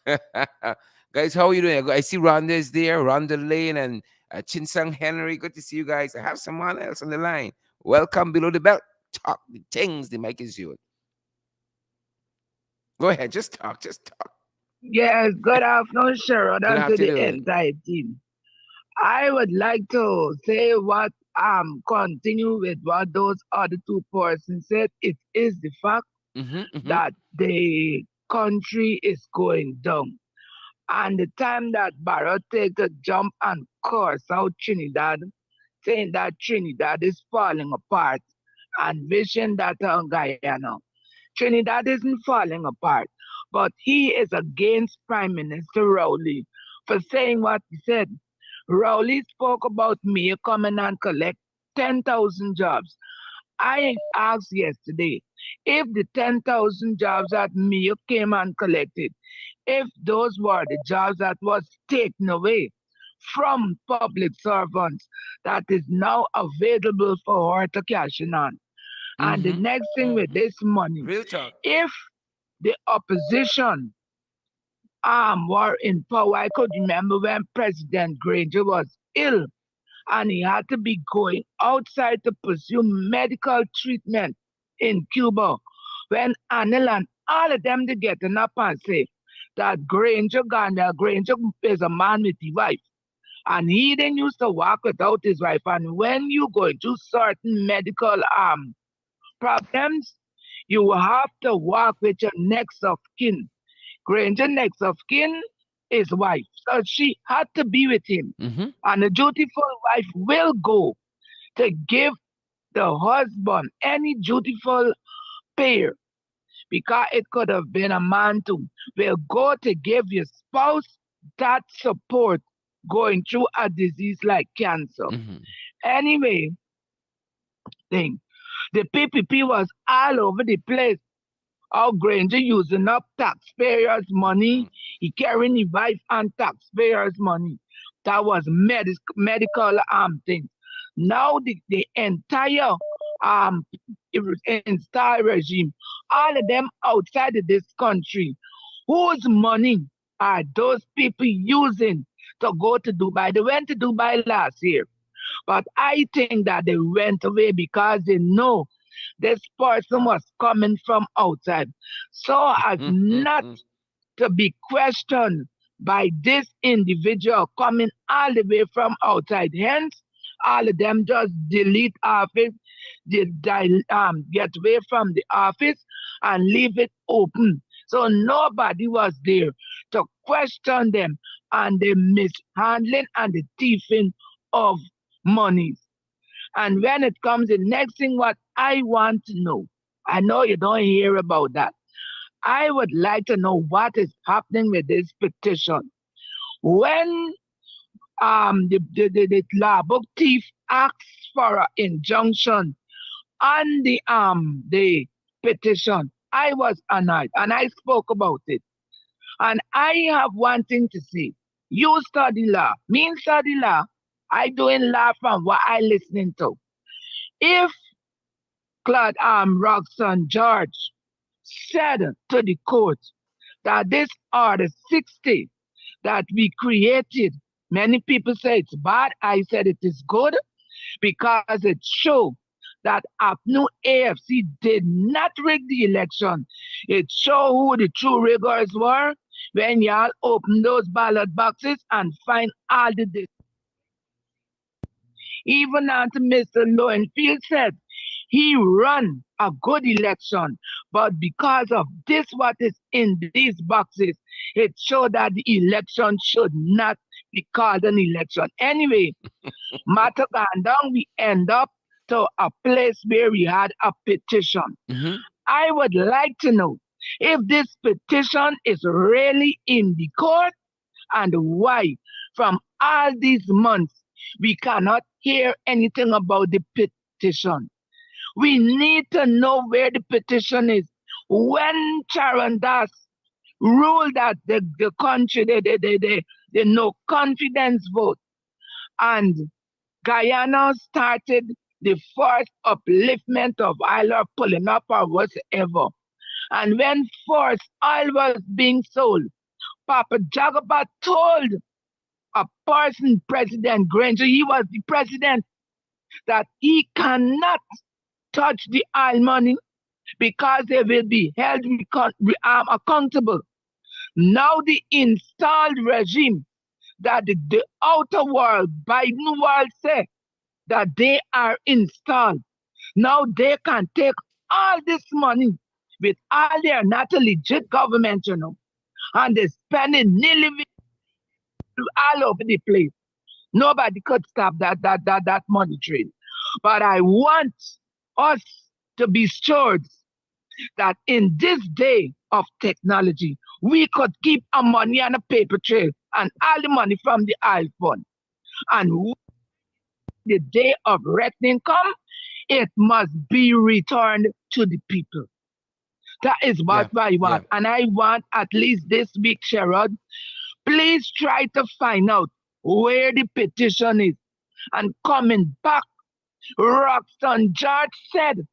Guys, how are you doing? I see Rhonda is there, Rhonda Lane and Chinsang Henry. Good to see you guys. I have someone else on the line. Welcome below the belt. Talk the things. The mic is yours. Go ahead. Just talk. Just talk.
Yes, good afternoon, Sharon,
Good
and to the
afternoon.
entire team. I would like to say what continue with what those other two persons said. It is the fact
Mm-hmm, mm-hmm.
that the country is going down. And the time that Barrett take a jump and curse out Trinidad, saying that Trinidad is falling apart, and vision that Guyana. Trinidad isn't falling apart, but he is against Prime Minister Rowley for saying what he said. Rowley spoke about me coming and collect 10,000 jobs. I asked yesterday if the 10,000 jobs that Mio came and collected, if those were the jobs that was taken away from public servants that is now available for her to cash in on. And the
Mm-hmm.
next thing with this money,
Real talk.
if the opposition were in power, I could remember when President Granger was ill and he had to be going outside to pursue medical treatment in Cuba. When Anil and all of them they getting up and say that Granger is a man with his wife. And he didn't used to walk without his wife. And when you go into certain medical problems, you will have to walk with your next of kin. Granger next of kin is wife. So she had to be with him.
Mm-hmm.
And a dutiful wife will go to give the husband any dutiful pair, because it could have been a man too, will go to give your spouse that support going through a disease like cancer.
Mm-hmm.
Anyway, thing. The PPP was all over the place. How Granger using up taxpayers' money. He carrying his wife and taxpayers' money. That was medical thing. Now the entire um entire regime, all of them outside of this country, whose money are those people using to go to Dubai? They went to Dubai last year, but I think that they went away because they know this person was coming from outside. So as not to be questioned by this individual coming all the way from outside. Hence, all of them just delete office, get away from the office and leave it open. So nobody was there to question them and the mishandling and the thieving of monies. And when it comes, the next thing what I want to know, I know you don't hear about that. I would like to know what is happening with this petition. When the law book thief asks for an injunction on the petition, I was annoyed and I spoke about it. And I have one thing to say. You study law. Me study law. I doing law from what I listening to. If Claude Roxanne George said to the court that this Order 60 that we created, many people say it's bad. I said it is good because it shows that APNU AFC did not rig the election. It showed who the true riggers were when y'all open those ballot boxes and find all the. Even unto Mr. Lowenfield said he run a good election, but because of this what is in these boxes, it showed that the election should not be called an election. Anyway, matter gone down, we end up to a place where we had a petition.
Mm-hmm.
I would like to know if this petition is really in the court and why from all these months we cannot hear anything about the petition. We need to know where the petition is. When Charan Das ruled that the country, they no confidence vote, and Guyana started the first upliftment of oil or pulling up or whatsoever. And when first oil was being sold, Papa Jagaba told a person, President Granger, he was the president, that he cannot touch the oil money because they will be held accountable. Now the installed regime that the outer world, Biden world say that they are installed. Now they can take all this money with all their not a legit government, and they spend it nearly all over the place. Nobody could stop that money train. But I want us to be sure that in this day of technology, we could keep our money on a paper trail and all the money from the iPhone. And when the day of reckoning come, it must be returned to the people. That is what
Yeah,
I
yeah.
want. And I want at least this week, Sherrod, please try to find out where the petition is. And coming back, Roxton George said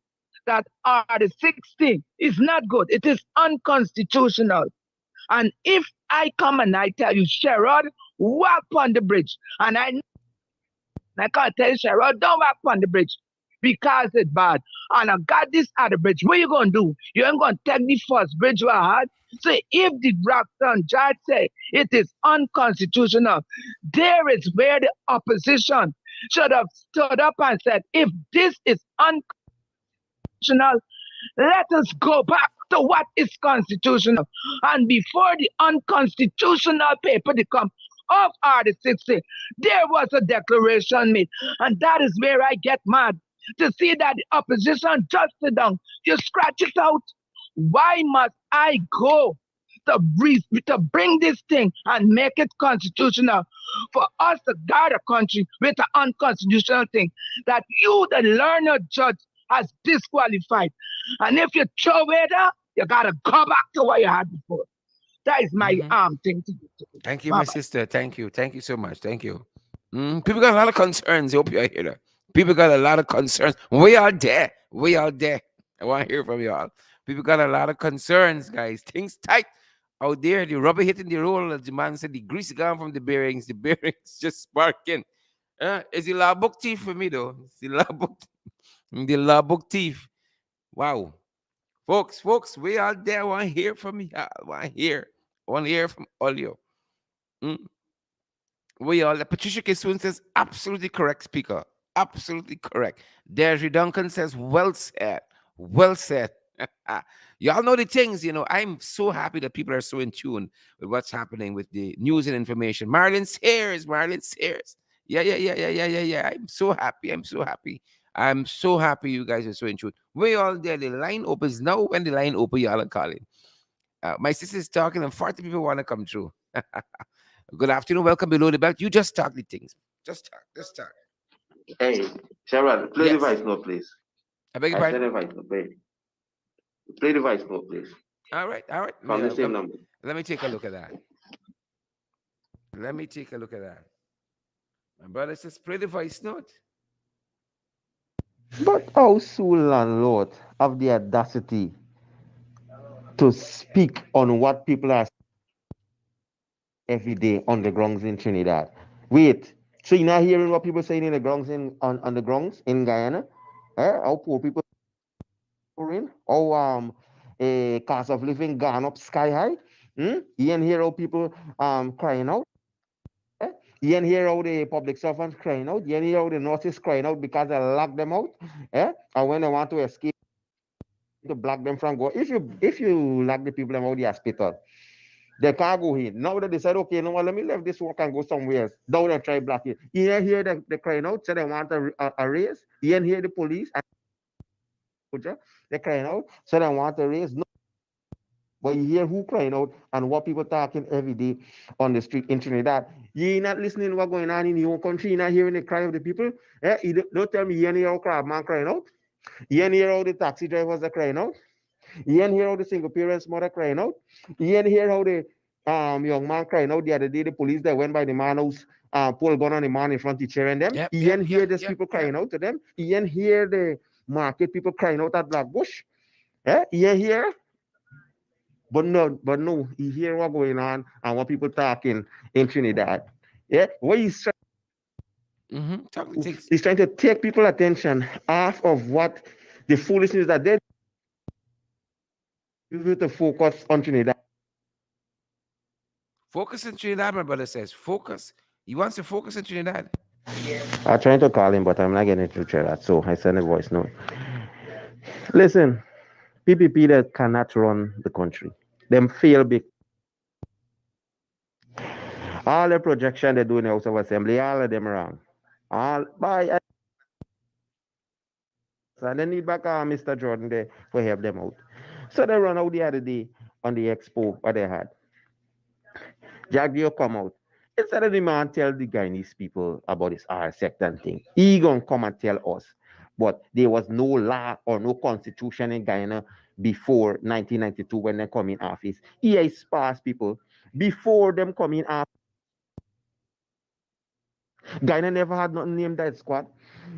that Article 60 is not good. It is unconstitutional. And if I come and I tell you, Sherrod, walk on the bridge, and I can't tell you, Sherrod, don't walk on the bridge because it's bad. And I got this other bridge. What you gonna do? You ain't gonna take the first bridge we had. So if the Rockton judge say it is unconstitutional, there is where the opposition should have stood up and said, if this is unconstitutional, let us go back to what is constitutional. And before the unconstitutional paper to come of Article 60, there was a declaration made. And that is where I get mad to see that the opposition just sit down, you scratch it out. Why must I go to bring this thing and make it constitutional for us to guard a country with an unconstitutional thing that you, the learned judge, has disqualified? And if you throw it out, you gotta go back to what you had before. That is my
Hmm.
thing to do.
Thank you,
Bye
my
bye.
sister. Thank you. Thank you so much. Thank you. People got a lot of concerns. I hope you hear that. People got a lot of concerns. We are there. We are there. I want to hear from y'all. People got a lot of concerns, guys. Things tight out there. The rubber hitting the roll. As the man said, the grease gone from the bearings. The bearings just sparking. It's the law book thief for me, though. It's the law book. The law book thief. Wow. Folks, we out there. I want to hear from y'all. I want to hear. I want to hear from all you. Mm. We all, Patricia Kisun says, absolutely correct, speaker. Absolutely correct. Deirdre Duncan says, well said. Well said. Y'all know the things, I'm so happy that people are so in tune with what's happening with the news and information. Marlon Sears, Marlon Sears. Yeah. I'm so happy. I'm so happy. I'm so happy you guys are so in tune. We all there. The line opens now. When the line open, y'all are calling. My sister's talking, and 40 people want to come through. Good afternoon. Welcome below the belt. You just talk the things. Just talk. Just talk.
Hey, Sharon, play the
Yes.
voice note, please.
I beg your
I said
pardon.
the voice note, play the voice note, please,
All right. All right.
from the same
Come.
number.
Let me take a look at that. Let me take a look at that. My brother says, play the voice note.
But how soon landlord have the audacity to speak on what people are every day on the grounds in Trinidad? Wait, so you're not hearing what people saying in the grounds on the grounds in Guyana? How poor people are in? How a cost of living gone up sky high? You ain't hear how people crying out? Eh? You ain't hear how the public servants crying out? You ain't hear how the nurses crying out because they lock them out? And when they want to escape to block them from go. If you lock the people out the hospital, they can't go in. Now that they said, okay, no, let me leave this work and go somewhere else. Now they try block it. You ain't hear the crying out, so they want a raise. You ain't hear the police and they crying out, so they want a raise. No, but you hear who crying out and what people talking every day on the street in Trinidad. You ain't not listening to what's going on in your own country. You're not hearing the cry of the people. Don't tell me you ain't hear how crab man crying out. You ain't hear how the taxi drivers are crying out. You ain't hear how the single parents mother crying out. You ain't hear how the young man crying out the other day. The police that went by the man house, pull gun on the man in front of the chair and them.
Yep,
You
yep,
ain't
yep,
hear these
yep,
people
yep.
crying out to them. You ain't hear the market people crying out at Blackbush. You ain't hear. But no, you hear what going on and what people talking in Trinidad. What
Talk the things.
he's trying to take people attention off of what the foolishness that they do to focus on Trinidad.
Focus in Trinidad, my brother says. Focus. He wants to focus in Trinidad.
I tried to call him, but I'm not getting through to that. So I sent a voice note. Listen, PPP that cannot run the country. Them fail big. All the projection they do in the House of Assembly, all of them wrong. All by and they need back Mr. Jordan there for help them out. So they run out the other day on the expo what they had. Jack Dio come out. Instead of the man tell the Guyanese people about this R sector and thing, he gonna come and tell us but there was no law or no constitution in Guyana before 1992 when they come in office. Here is sparse people. Before them come in office, Guyana never had nothing named that squad.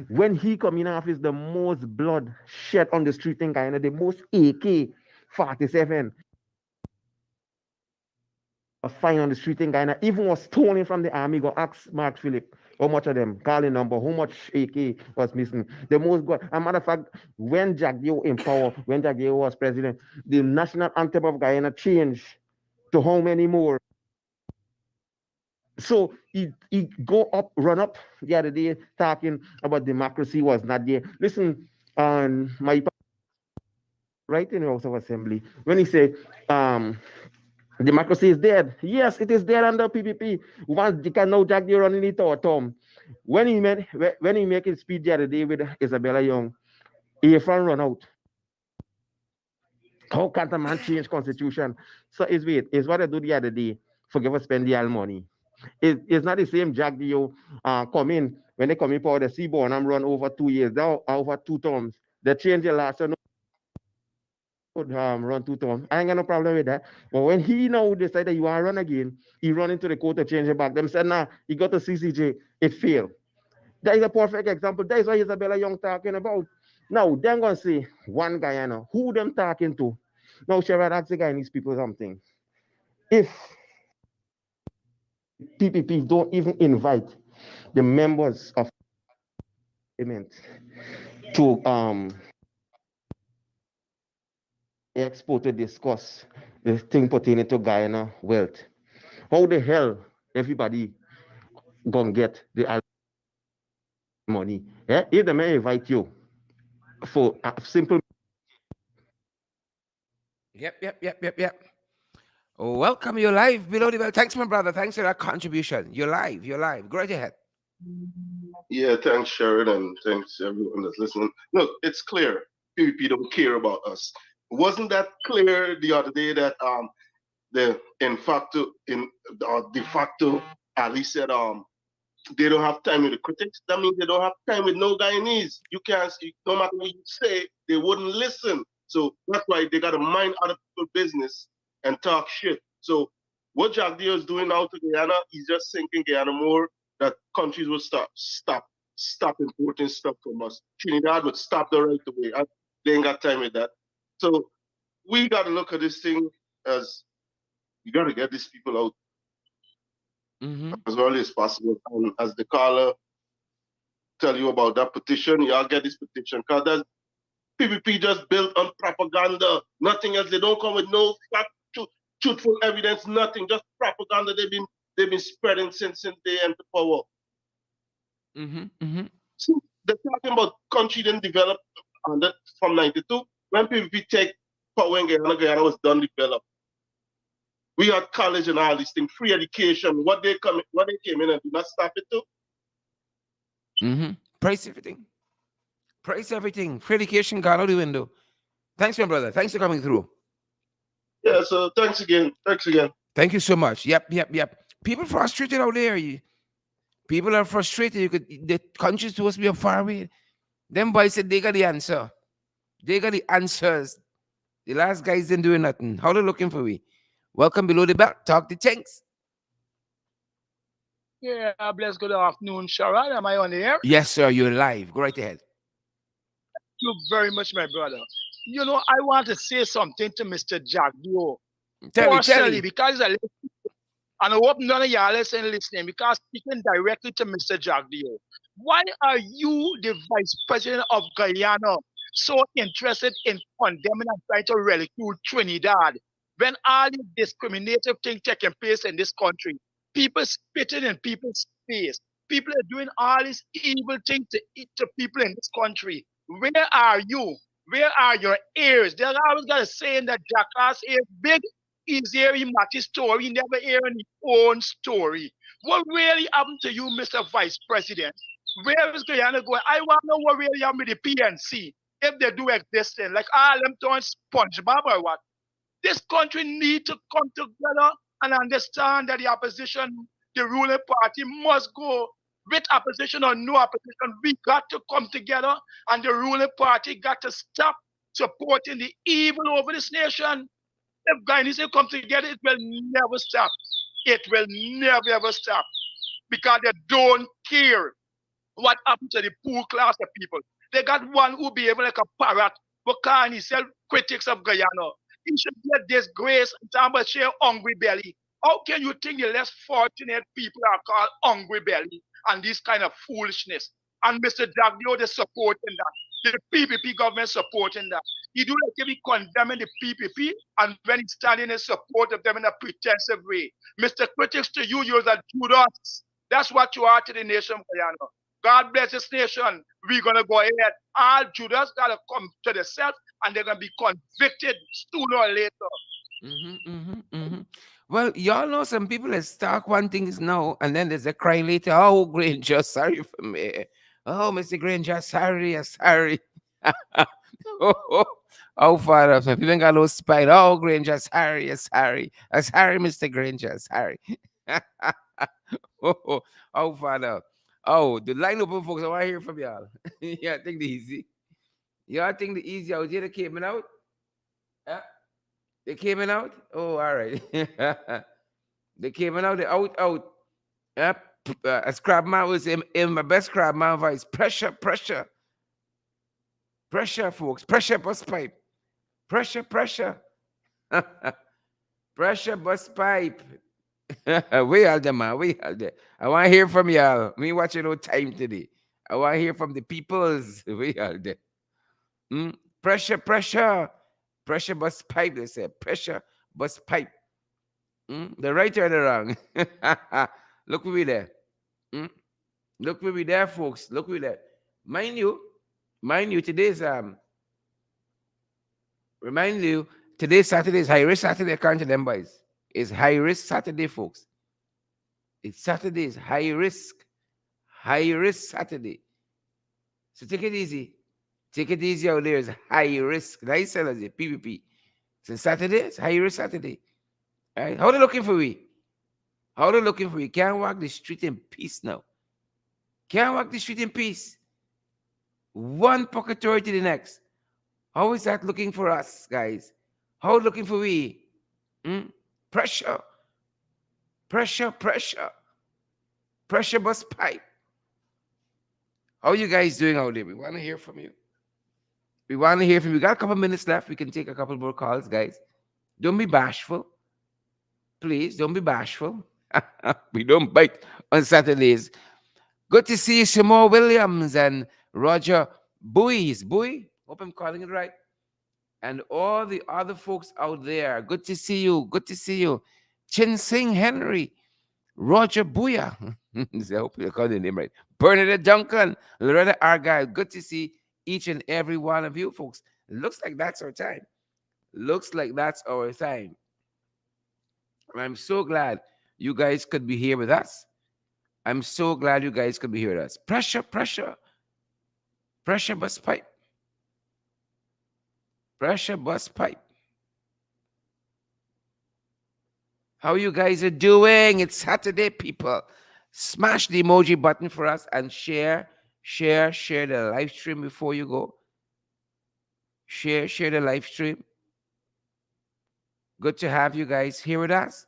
When he come in office, the most blood shed on the street in Guyana, the most AK 47 fine on the street in Guyana, even was stolen from the army. Go ask Mark Phillip how much of them, call the number, how much AK was missing. The most good. As a matter of fact, when Jack Dio in power, when Jack Dio was president, the national anthem of Guyana changed to how many more. So he go up, run up the other day talking about democracy was not there. Listen, my right in the House of Assembly, when he said, democracy is dead. Yes, it is dead under PPP. Once you can now Jack the running it or Tom. When he make his speech the other day with Isabella Young, he front run out. How can't a man change constitution? So it's what I do the other day. Forgive us spend the all money. It's not the same Jack Dio come in when they come in for the seaborn and run over 2 years, now over 2 terms. They change the last so no run 2 terms. I ain't got no problem with that. But when he now decided you want to run again, he run into the court to change it back. Them said, nah, he got to CCJ, it failed. That is a perfect example. That is what Isabella Young talking about. Now, they're going to say, one Guyana, who them talking to? Now, Sherrod, ask the Guyanese people something. If PPP don't even invite the members of parliament to expo to discuss the thing pertaining to Guyana wealth, how the hell everybody gonna get the money? Yeah? If the man invite you for a simple
Yep. Welcome. You're live below the bell. Thanks, my brother. Thanks for that contribution. You're live. You're live. Go right ahead.
Yeah, thanks, Sharon, and thanks everyone that's listening. Look, it's clear PvP don't care about us. Wasn't that clear the other day that the in de facto Ali said they don't have time with the critics. That means they don't have time with no Guyanese. You can't speak, no matter what you say, they wouldn't listen. So that's why they got to mind other people's business and talk shit. So what Jack Dio is doing now to Guyana, he's just sinking Guyana more. That countries will stop importing stuff from us. Trinidad would stop the right away. They ain't got time with that. So we got to look at this thing as we got to get these people out as early as possible. And as the caller tell you about that petition, y'all get this petition because that's PvP just built on propaganda, nothing else. They don't come with no fact, truthful evidence, nothing, just propaganda they've been spreading since they entered power. So they're talking about country didn't develop from 92. When PvP take power in Guyana, Guyana was done developed. We had college and all these things, free education. What they came in and did not stop it to.
Price everything. Price everything. Free education gone out the window. Thanks, my brother. Thanks for coming through.
Yeah, so thanks again.
Thank you so much. Yep. People frustrated out there. People are frustrated. The country's supposed to be far away. Them boys said they got the answer. They got the answers. The last guys didn't do nothing. How they looking for me? Welcome below the belt. Talk the things.
Yeah, bless good afternoon, Sharon. Am I on the air?
Yes, sir. You're live. Go right ahead.
Thank you very much, my brother. You know, I want to say something to Mr. Jagdio.
Tell me.
Because and I hope none of y'all listening because speaking directly to Mr. Jagdio. Why are you, the Vice President of Guyana, so interested in condemning and trying to ridicule Trinidad when all the discriminative things taking place in this country? People spitting in people's face. People are doing all these evil things to people in this country. Where are you? Where are your ears? There's always got a saying that jackass ears big. Is hearing Matty's story, never hearing his own story. What really happened to you, Mr. Vice President? Where is Guyana going? I want to know what really happened with the PNC, if they do exist, like all them throwing SpongeBob or what. This country need to come together and understand that the opposition, the ruling party must go.
with opposition or no opposition, we got to come together and the ruling party got to stop supporting the evil over this nation. If Guyanese come together, it will never stop. It will never ever stop because they don't care what happened to the poor class of people. They got one who behave like a parrot, but can he sell critics of Guyana? He should be a disgrace and about share hungry belly. How can you think the less fortunate people are called hungry belly and this kind of foolishness? And Mr. Jagdeo is supporting that. The PPP government supporting that. He do like to be condemning the PPP and when he's standing in support of them in a pretensive way. Mr. Critics to you, you're a Judas. That's what you are to the nation of Guyana. God bless this nation. We're going to go ahead. All Judas got to come to themselves and they're going to be convicted sooner or later.
Well, y'all know some people that start one things now, and then there's a cry later. Oh, Granger, sorry for me. Oh, Mr. Granger, sorry, sorry. Oh, Father, some people got no spite. Oh, Granger, sorry, sorry. Sorry, Mr. Granger, sorry. Oh, Father. Oh, the line open, folks. I want to hear from y'all. Yeah, take the easy. Y'all think the easy out here that came out? Yeah, they came out? Oh, all right. They came out, they out. Yep. As crab man was in my best crab man voice. Pressure, pressure, pressure, folks. Pressure bus pipe. Pressure, pressure. Pressure bus pipe. We all them, man. We all them. I want to hear from y'all. Me watching no time today. I want to hear from the peoples. We all them. Pressure, pressure. Pressure bus pipe, they say. Pressure bus pipe. The right or the wrong? Look where we there. Mm? Look where we there, folks. Look where we there. Mind you, mind you, today's remind you, today's Saturday is high risk Saturday, according to them boys. It's high risk Saturday, folks. It's Saturday, is high risk Saturday. So take it easy. Take it easy out there. It's high risk. Nice sellers, PVP. So Saturday, it's high risk Saturday. All right? How they looking for we? How they looking for we? Can't walk the street in peace now. Can't walk the street in peace. One pocketary to the next. How is that looking for us, guys? How looking for we? Pressure, pressure, pressure, pressure bus pipe. How you guys doing out there? We want to hear from you. We want to hear from you. We got a couple minutes left. We can take a couple more calls, guys. Don't be bashful. Please, don't be bashful. We don't bite on Saturdays. Good to see you, Shamor Williams and Roger Buoys. Buoy? Hope I'm calling it right. And all the other folks out there. Good to see you. Good to see you. Chin Sing Henry. Roger Booya. I hope you called the name right. Bernadette Duncan. Loretta Argyle. Good to see each and every one of you folks. Looks like that's our time. Looks like that's our time. And I'm so glad you guys could be here with us. I'm so glad you guys could be here with us. Pressure, pressure. Pressure bus pipe. Pressure bus pipe. How you guys are doing? It's Saturday, people. Smash the emoji button for us and share the live stream before you go. Share the live stream. Good to have you guys here with us.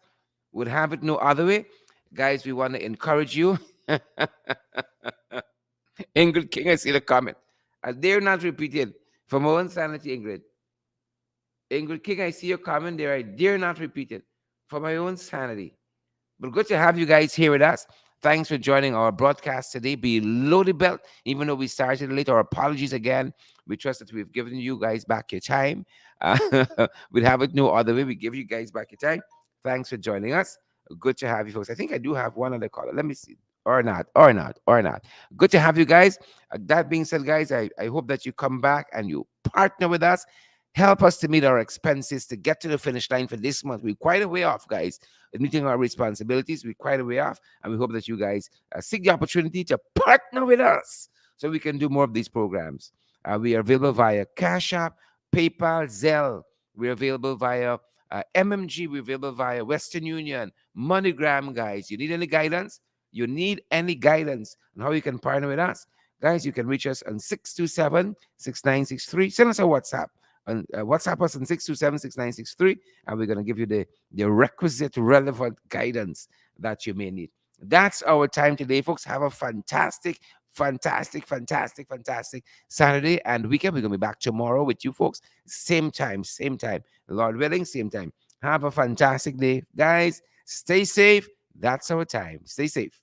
Would have it no other way. Guys, we want to encourage you. Ingrid King, I see the comment. I dare not repeat it. For my own sanity, Ingrid. Ingrid King, I see your comment there. I dare not repeat it. For my own sanity. But good to have you guys here with us. Thanks for joining our broadcast today. Below the belt, even though we started late, our apologies again. We trust that we've given you guys back your time. We'd have it no other way. We give you guys back your time. Thanks for joining us. Good to have you folks. I think I do have one other caller. Let me see. Or not, or not, or not. Good to have you guys. That being said, guys, I hope that you come back and you partner with us. Help us to meet our expenses to get to the finish line for this month. We're quite a way off, guys. Meeting our responsibilities, we're quite a way off. And we hope that you guys seek the opportunity to partner with us so we can do more of these programs. We are available via Cash App, PayPal, Zelle. We're available via MMG. We're available via Western Union, MoneyGram, guys. You need any guidance? you need any guidance on how you can partner with us, guys, you can reach us on 627-6963. Send us a WhatsApp. WhatsApp us on 627-6963, and we're going to give you the requisite relevant guidance that you may need. That's our time today, folks. Have a fantastic, fantastic, fantastic, fantastic Saturday and weekend. We're going to be back tomorrow with you folks. Same time, same time. Lord willing, same time. Have a fantastic day. Guys, stay safe. That's our time. Stay safe.